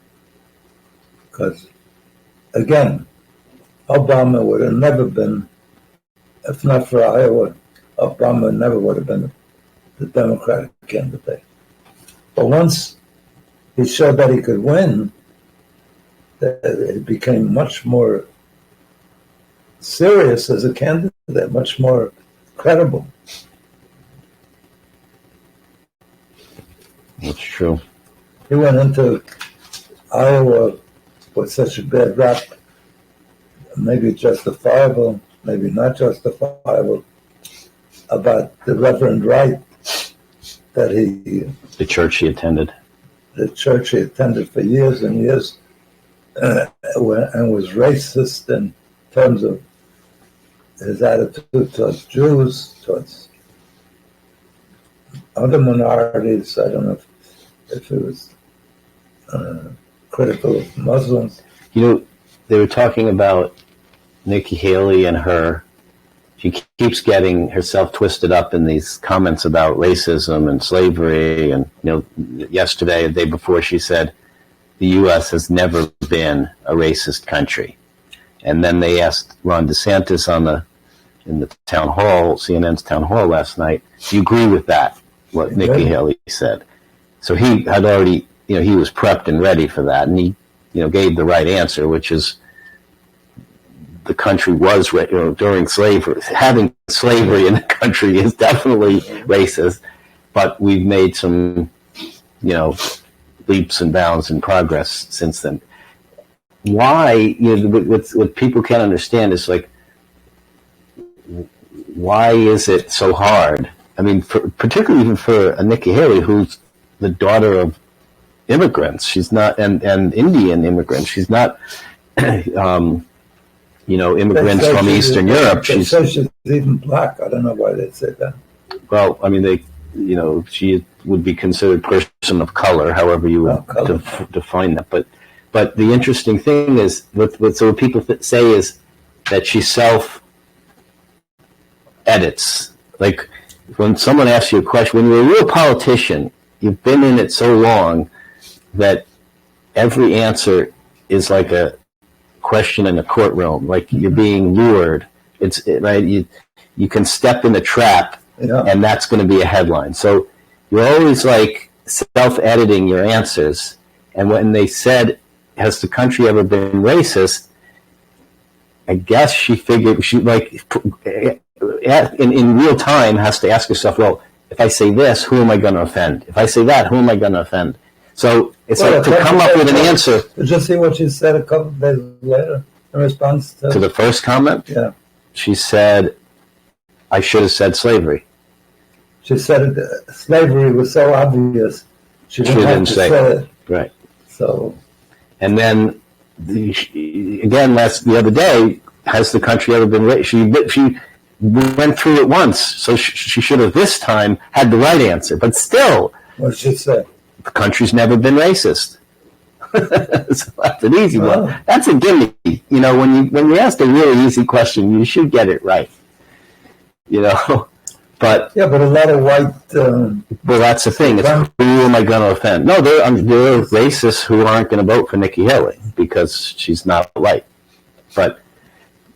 Because, again, Obama would have never been, if not for Iowa, Obama never would have been the Democratic candidate. But once he showed that he could win, it became much more serious as a candidate, much more credible. That's true. He went into Iowa with such a bad rap, maybe justifiable, maybe not justifiable, about the Reverend Wright that the church he attended for years and years, and was racist in terms of his attitude towards Jews, towards other minorities. I don't know if it was critical of Muslims. You know, they were talking about Nikki Haley and her. She keeps getting herself twisted up in these comments about racism and slavery. And, yesterday, the day before, she said the U.S. has never been a racist country. And then they asked Ron DeSantis in the town hall, CNN's town hall last night, do you agree with that, what Nikki Haley said? So he had already, he was prepped and ready for that. And he, gave the right answer, which is, the country was, during slavery, having slavery in the country is definitely racist, but we've made some, leaps and bounds in progress since then. Why, what people can't understand is like, why is it so hard? I mean, particularly even for Nikki Haley, who's the daughter of immigrants. She's not, and Indian immigrants. She's not, immigrants from Eastern Europe. She's even black. I don't know why they say that. Well, I mean, she would be considered person of color, however you would define that. But the interesting thing is, what people say is that she self-edits. Like, when someone asks you a question, when you're a real politician, you've been in it so long that every answer is like a question in a courtroom, like you're being lured. Right. You can step in a trap, and that's going to be a headline. So you're always like self-editing your answers. And when they said, "Has the country ever been racist?" I guess she figured in real time has to ask herself, well, if I say this, who am I going to offend? If I say that, who am I going to offend? So it's to come up with an answer. Did you see what she said a couple of days later in response to the first comment? Yeah. She said, I should have said slavery. She said slavery was so obvious. She didn't have to say it. Right. So. And then, the other day, has the country ever been racist? She went through it once, so she should have this time had the right answer. But still. What did she say? The country's never been racist. So that's an easy one. That's a gimme. When you ask a really easy question, you should get it right. But a lot of white. Well, that's the thing. It's who am I going to offend? No, there are racists who aren't going to vote for Nikki Haley because she's not white. But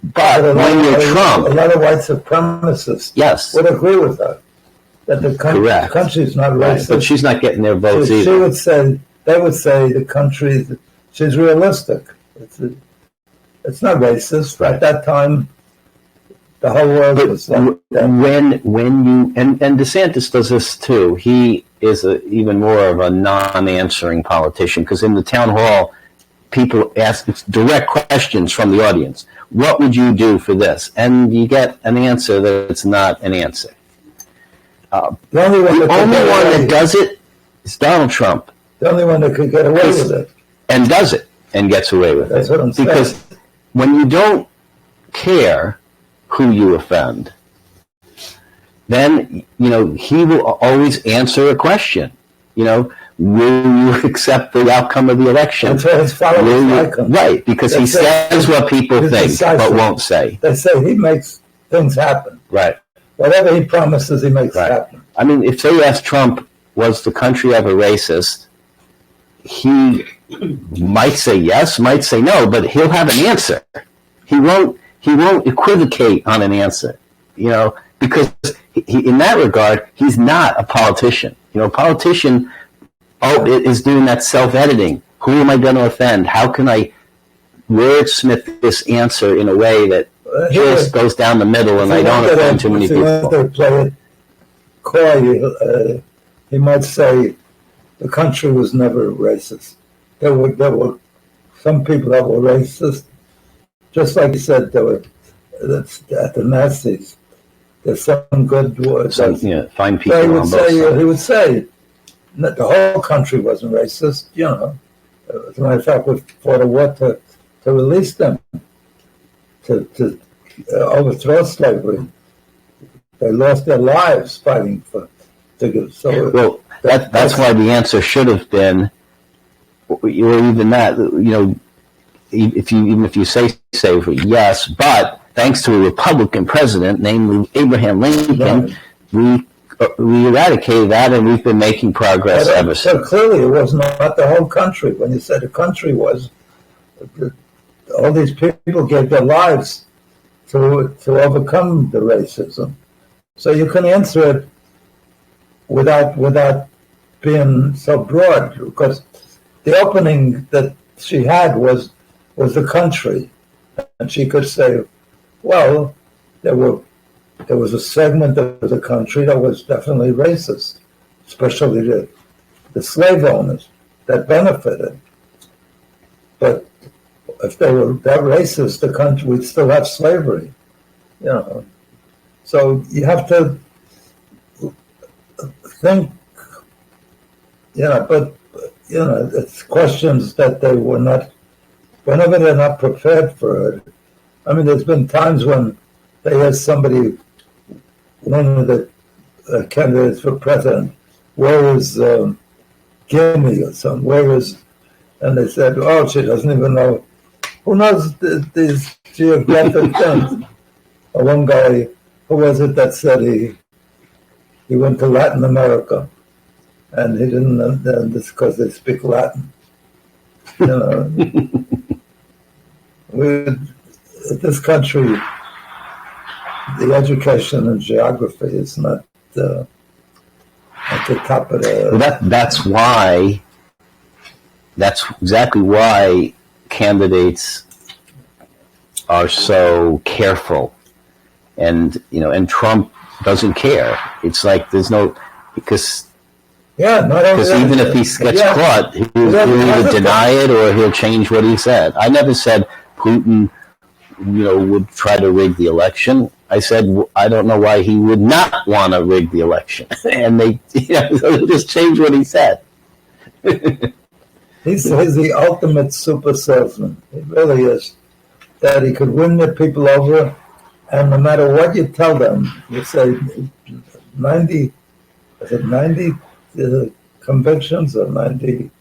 when you're Trump, a lot of white supremacists, would agree with that. That the country's not racist. Right, but she's not getting their votes either. They would say the country, she's realistic. It's not racist. Right. At that time, the whole world was like that. When you, and DeSantis does this too, he is even more of a non-answering politician, because in the town hall, people ask direct questions from the audience. What would you do for this? And you get an answer that's not an answer. The only one that does it is Donald Trump. The only one that could get away with it. And does it and gets away with That's it. What I'm saying. Because when you don't care who you offend, then, he will always answer a question. Will you accept the outcome of the election? That's what his followers like him. Right, because he says what people think, decisive, but won't say. They say he makes things happen. Right. Whatever he promises, he makes happen. I mean, if they ask Trump, was the country ever racist? He might say yes, might say no, but he'll have an answer. He won't equivocate on an answer, because in that regard, he's not a politician. A politician is doing that self-editing. Who am I going to offend? How can I wordsmith this answer in a way that just goes down the middle and I don't offend too many people? If they play it coy, he might say, the country was never racist. There were some people that were racist, just like you said. There were at the Nazis. There's some good words. Fine people on both sides. He would say that the whole country wasn't racist. As a matter of fact, we fought a war to release them, to overthrow slavery. They lost their lives fighting for. Well, that's why the answer should have been, or even that, even if you say slavery, yes, but thanks to a Republican president, namely Abraham Lincoln, we eradicated that, and we've been making progress ever since. So clearly, it was not the whole country. When you said the country was, all these people gave their lives to overcome the racism. So you can answer it without being so broad, because the opening that she had was the country, and she could say, well, there was a segment of the country that was definitely racist, especially the slave owners that benefited. But if they were that racist, the country would still have slavery, So you have to think, but it's questions that they were not. Whenever they're not prepared for it. I mean, there's been times when they asked somebody, one of the candidates for president, where is Gimme or something? Where is? And they said, oh, she doesn't even know. Who knows these geographic things? Or one guy, who was it that said he went to Latin America, and he didn't understand this because they speak Latin. This country, the education in geography is not at the top of the... Well, that's exactly why candidates are so careful. And Trump doesn't care. It's like there's no... Because even if he gets caught, he'll either deny it or he'll change what he said. I never said Putin, would try to rig the election. I said I don't know why he would not want to rig the election, and they, so just change what he said. He's the ultimate super salesman. He really is. That he could win the people over, and no matter what you tell them, you say 90. Is it 90 convictions or 90?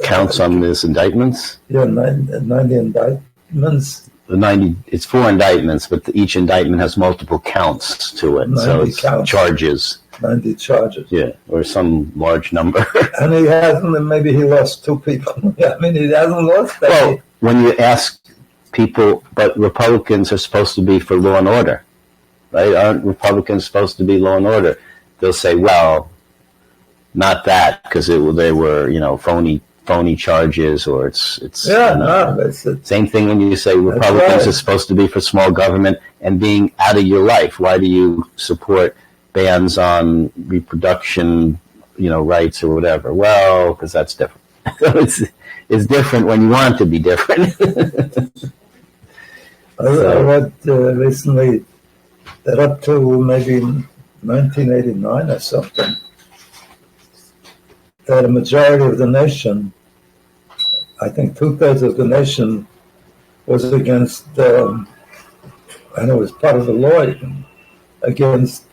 Counts on his indictments? Yeah, 90 indictments. The 90, it's 4 indictments, but each indictment has multiple counts to it. So it's charges. 90 charges. Yeah, or some large number. And he hasn't, maybe he lost 2 people. I mean, he hasn't lost that. Well, when you ask people, but Republicans are supposed to be for law and order, right? Aren't Republicans supposed to be law and order? They'll say, well, not that, because they were, phony charges, or it's same thing when you say Republicans are supposed to be for small government and being out of your life. Why do you support bans on reproduction, rights or whatever? Well, because that's different. So it's different when you want it to be different. I read recently that up to maybe 1989 or something, that a majority of the nation, I think 2/3 of the nation, was against, and it was part of the law even, against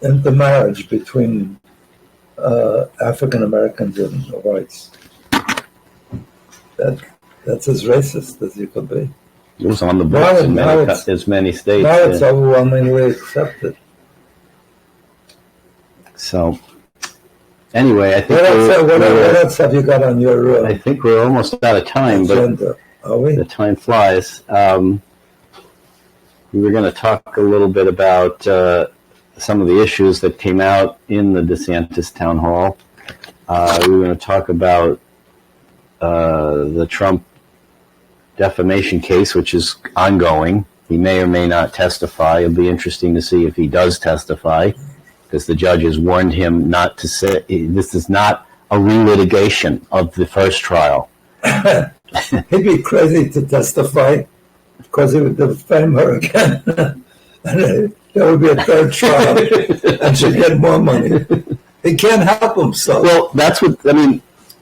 intermarriage between African Americans and whites. That's as racist as you could be. It was on the books in many states. Now it's overwhelmingly accepted. So, anyway, I think what else have you got on your? I think we're almost out of time, agenda. But are we? The time flies. We were going to talk a little bit about some of the issues that came out in the DeSantis town hall. We were going to talk about the Trump defamation case, which is ongoing. He may or may not testify. It'll be interesting to see if he does testify. because the judges warned him not to say, this is not a relitigation of the first trial. He'd be crazy to testify because he would defame her again. And there would be a third trial and she'd get more money. He can't help himself. Well, that's what, I mean,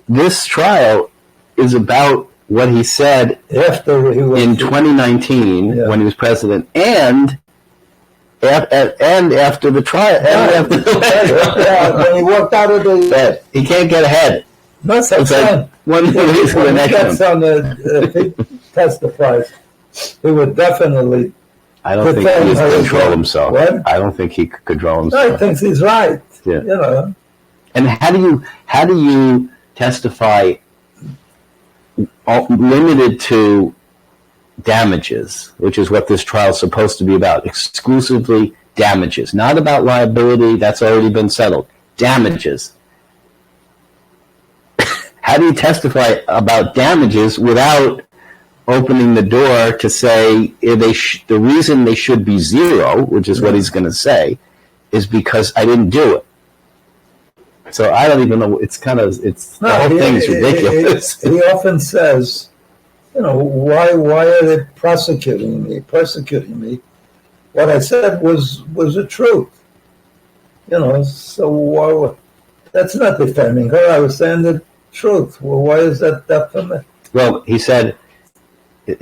this trial is about what he said after he was in 2019 when he was president, and after the trial. When he walked out of the... He can't get ahead. That's like one of the reasons the next one. If he testifies, he would definitely... I don't think he can control himself. What? I don't think he could control himself. No, he thinks he's right. Yeah. You know. And how do you testify limited to damages, which is what this trial is supposed to be about, exclusively damages, not about liability, that's already been settled, damages. How do you testify about damages without opening the door to say the reason they should be zero, which is what he's going to say, is because I didn't do it. So I don't even know. The whole thing's ridiculous. He often says, you know, why are they persecuting me? What I said was the truth. You know, so that's not defaming her. I was saying the truth. Well, why is that defamation? Well, he said, I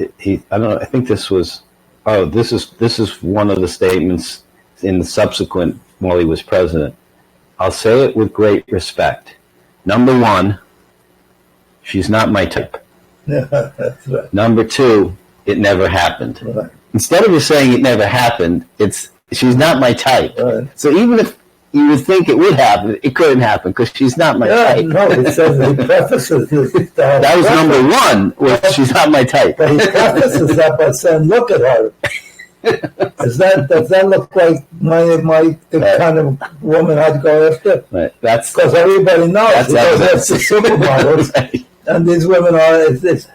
don't know. I think this was. Oh, this is one of the statements in the subsequent while he was president. I'll say it with great respect. Number one, she's not my type. Yeah, that's right. Number two, it never happened. Right. Instead of just saying it never happened, it's she's not my type. Right. So even if you would think it would happen, it couldn't happen because she's not my type. No, he says he prefaces his that was number one, was she's not my type. But he prefaces that by saying, look at her. Does that look like the kind of woman I'd go after? Right. That's because everybody knows he goes after supermodels, right. And these women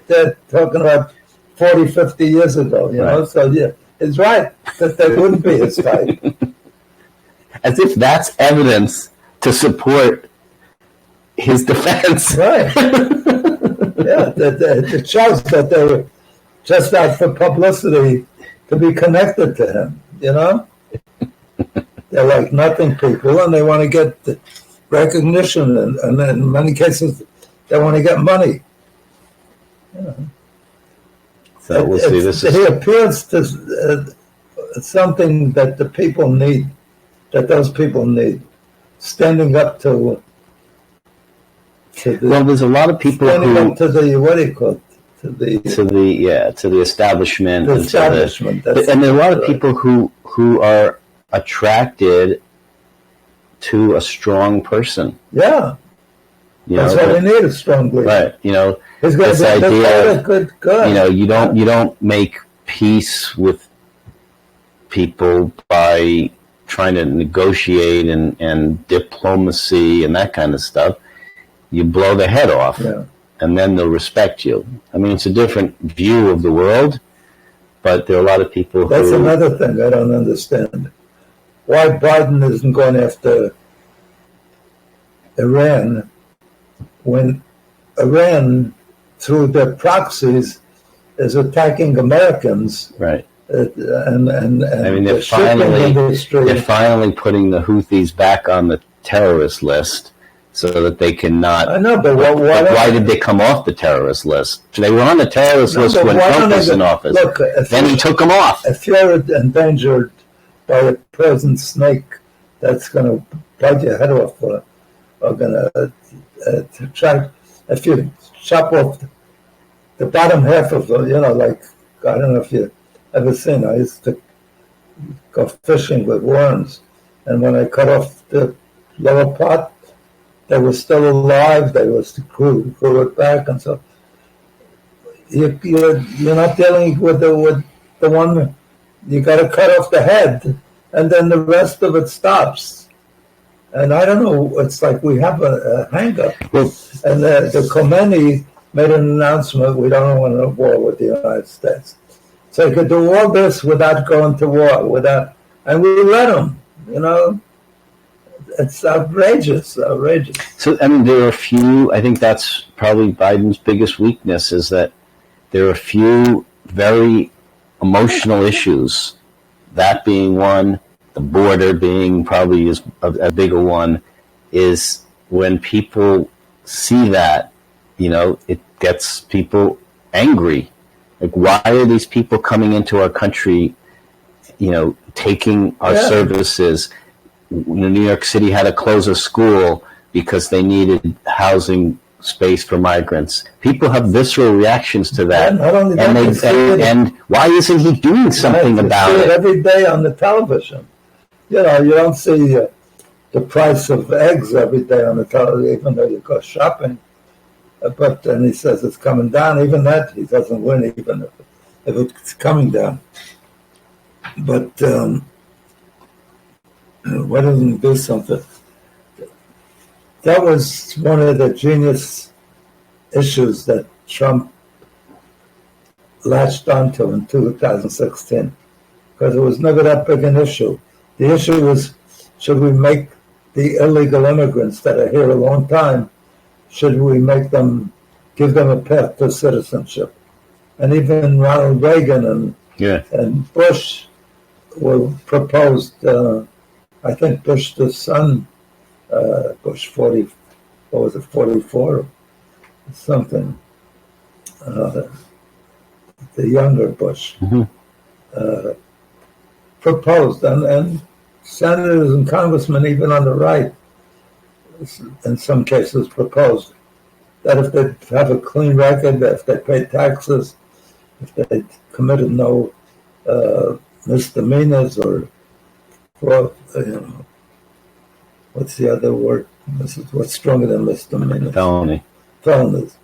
they're talking about 40, 50 years ago, you know. So yeah, it's right that they wouldn't be his type. As if that's evidence to support his defense. Right. Yeah, it shows that they were just out for publicity to be connected to him, you know? They're like nothing people, and they want to get recognition, and in many cases, they want to get money. You know? So we'll see. He appeals to something that the people need, that those people need, standing up to well, there's a lot of people standing up to the, what do you call it? To the establishment, and there are a lot of people who are attracted to a strong person. Yeah, that's what we need, a strong leader. Right, you know, this idea of, good. You know, you don't make peace with people by trying to negotiate and diplomacy and that kind of stuff. You blow their head off. Yeah. And then they'll respect you. I mean, it's a different view of the world, but there are a lot of people That's another thing I don't understand. Why Biden isn't going after Iran when Iran, through their proxies, is attacking Americans. Right. And I mean, they're finally putting the Houthis back on the terrorist list, so that they cannot. I know, but why did they come off the terrorist list? They were on the terrorist list when Trump was in office. Look, then he took them off. If you're endangered by a poison snake that's going to bite your head off, or going to try, if you chop off the bottom half of it, you know, like, I don't know if you've ever seen, I used to go fishing with worms, and when I cut off the lower part, they were still alive. They were grew it back, and so you're not dealing with the one. You got to cut off the head, and then the rest of it stops. And I don't know. It's like we have a hang-up. And the Khomeini made an announcement: we don't want a war with the United States. So you could do all this without going to war, and we let them, you know. It's outrageous. So, I mean, there are a few, I think that's probably Biden's biggest weakness, is that there are a few very emotional issues, that being one, the border being probably is a bigger one, is when people see that, it gets people angry. Like, why are these people coming into our country, taking our services? New York City had to close a school because they needed housing space for migrants. People have visceral reactions to that. Not only that, and why isn't he doing something about it? Every day on the television. You don't see the price of eggs every day on the television, even though you go shopping. But then he says it's coming down. Even that, he doesn't win, even if it's coming down. But why doesn't he do something? That was one of the genius issues that Trump latched onto in 2016, because it was never that big an issue. The issue was, should we make the illegal immigrants that are here a long time, should we give them a path to citizenship? And even Ronald Reagan and Bush were proposed, I think Bush the son, Bush 44 or something, the younger Bush, proposed, and senators and congressmen, even on the right, in some cases proposed, that if they have a clean record, if they pay taxes, if they committed no misdemeanors or fraud, what's the other word? What's stronger than misdemeanors? Felonies.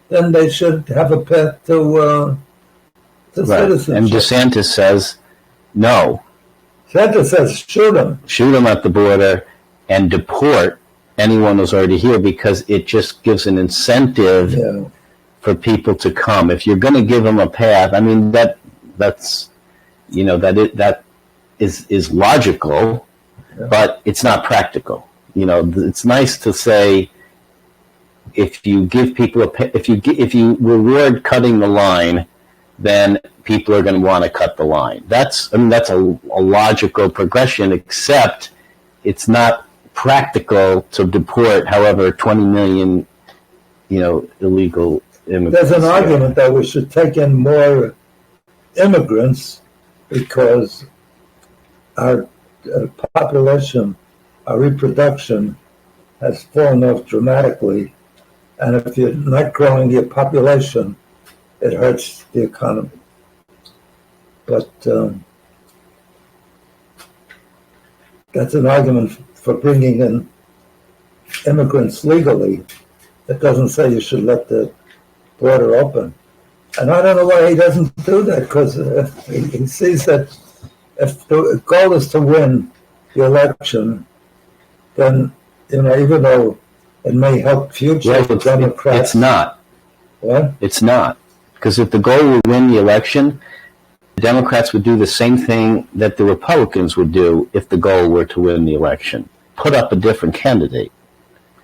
Then they should have a path to citizenship. And DeSantis says no. DeSantis says shoot them. Shoot them at the border and deport anyone who's already here, because it just gives an incentive for people to come. If you're going to give them a path, I mean, that's that is logical, but it's not practical. It's nice to say, if you give people if you reward cutting the line, then people are going to want to cut the line. That's a logical progression, except it's not practical to deport, however, 20 million, illegal immigrants. There's an argument that we should take in more immigrants because our population, our reproduction has fallen off dramatically. And if you're not growing your population, it hurts the economy. But that's an argument for bringing in immigrants legally. It doesn't say you should let the border open. And I don't know why he doesn't do that, because he sees that if the goal is to win the election, then, even though it may help future Democrats. It's not. What? It's not. Because if the goal were to win the election, the Democrats would do the same thing that the Republicans would do if the goal were to win the election. Put up a different candidate.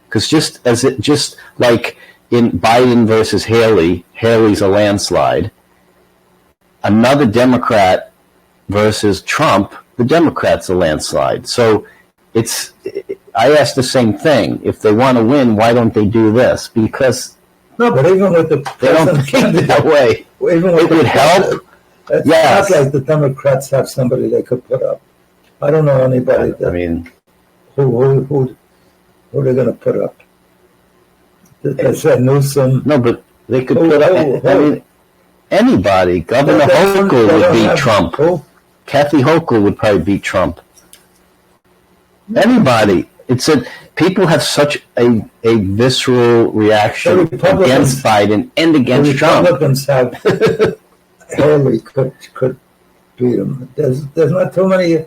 Because just like in Biden versus Haley's a landslide. Another Democrat versus Trump, the Democrat's a landslide. So I ask the same thing. If they want to win, why don't they do this? Because no, but even with the they don't think that way. Even with it would help. It's yes. not like the Democrats have somebody they could put up. I don't know anybody who they're going to put up. They said Newsom. No, but they could put up anybody. Governor Hochul would beat Trump. Kathy Hochul would probably beat Trump. Anybody. People have such a visceral reaction against Biden and against Trump. The Republicans have Haley could beat him. There's not too many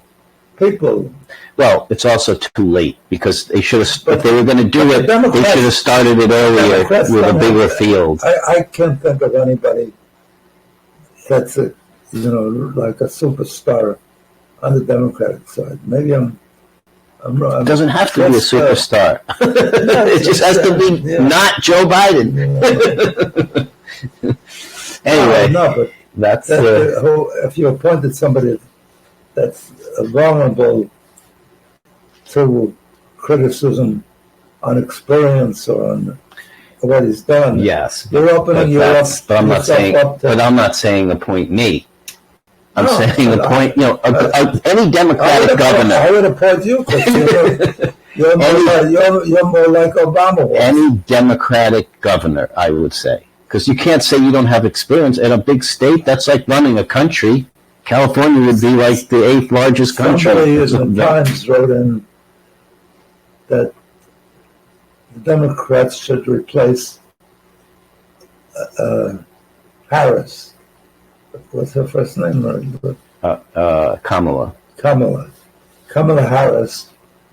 people. Well, it's also too late, because they should have. If they were going to do it, they should have started it earlier with a bigger field. I can't think of anybody that's like a superstar on the Democratic side. Maybe I'm It doesn't have to be a superstar. It just has to be not Joe Biden. Anyway, but that's if you appointed somebody that's vulnerable to criticism on experience or on what he's done. Yes, you're opening but I'm not saying appoint me. I'm saying appoint, any Democratic governor. I would appoint you because you're more like Obama was. Any Democratic governor, I would say. Because you can't say you don't have experience. In a big state, that's like running a country. California would be like the 8th largest country. Somebody in the Times wrote in that the Democrats should replace Harris. What's her first name? Kamala. Kamala Harris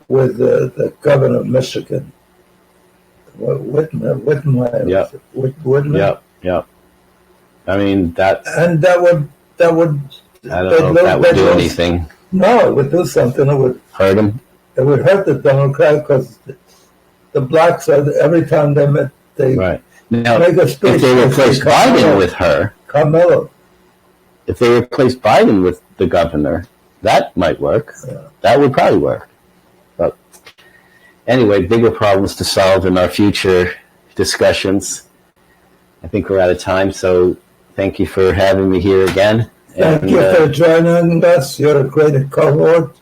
with the governor of Michigan. Whitman. Yep. I mean that. And that would. I don't know if that would do anything. No, it would do something. It would hurt them. It would hurt the Democrats because the blacks are every time they met right. Now, make a speech. If they replace Biden with her, Carmelo. If they replace Biden with the governor, that might work. Yeah. That would probably work. But anyway, bigger problems to solve in our future discussions. I think we're out of time, so thank you for having me here again. Thank you for joining us. You're a great cohort.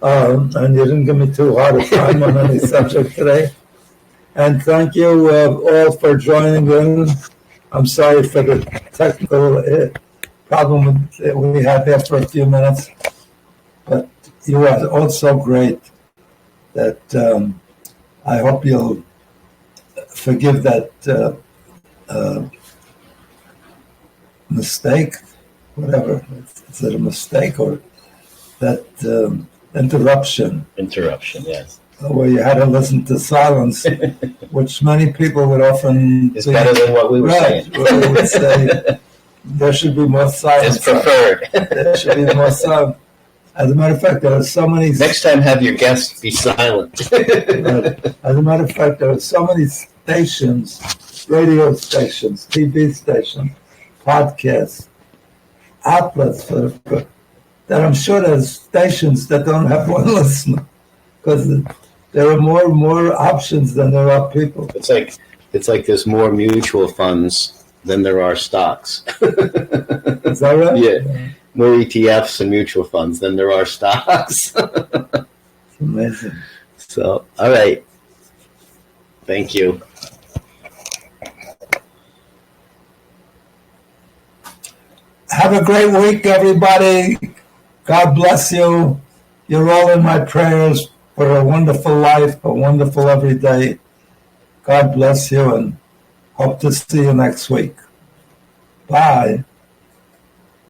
And you didn't give me too hard a time on any subject today. And thank you all for joining in. I'm sorry for the technical problem we had there for a few minutes. But you are also great that I hope you'll forgive that mistake, whatever. Is it a mistake or that interruption? Interruption, yes. Where you had to listen to silence, which many people would often it's better than what we were saying. We would say there should be more silence. It's preferred. There should be more silence. As a matter of fact, there are so many. Next time, have your guests be silent. As a matter of fact, there are so many stations, radio stations, TV stations, podcasts, outlets that I'm sure there's stations that don't have one listener because there are more options than there are people. It's like there's more mutual funds than there are stocks. Is that right? Yeah. More ETFs and mutual funds than there are stocks. It's amazing. So, all right. Thank you. Have a great week, everybody. God bless you. You're all in my prayers for a wonderful life, a wonderful every day. God bless you and hope to see you next week. Bye.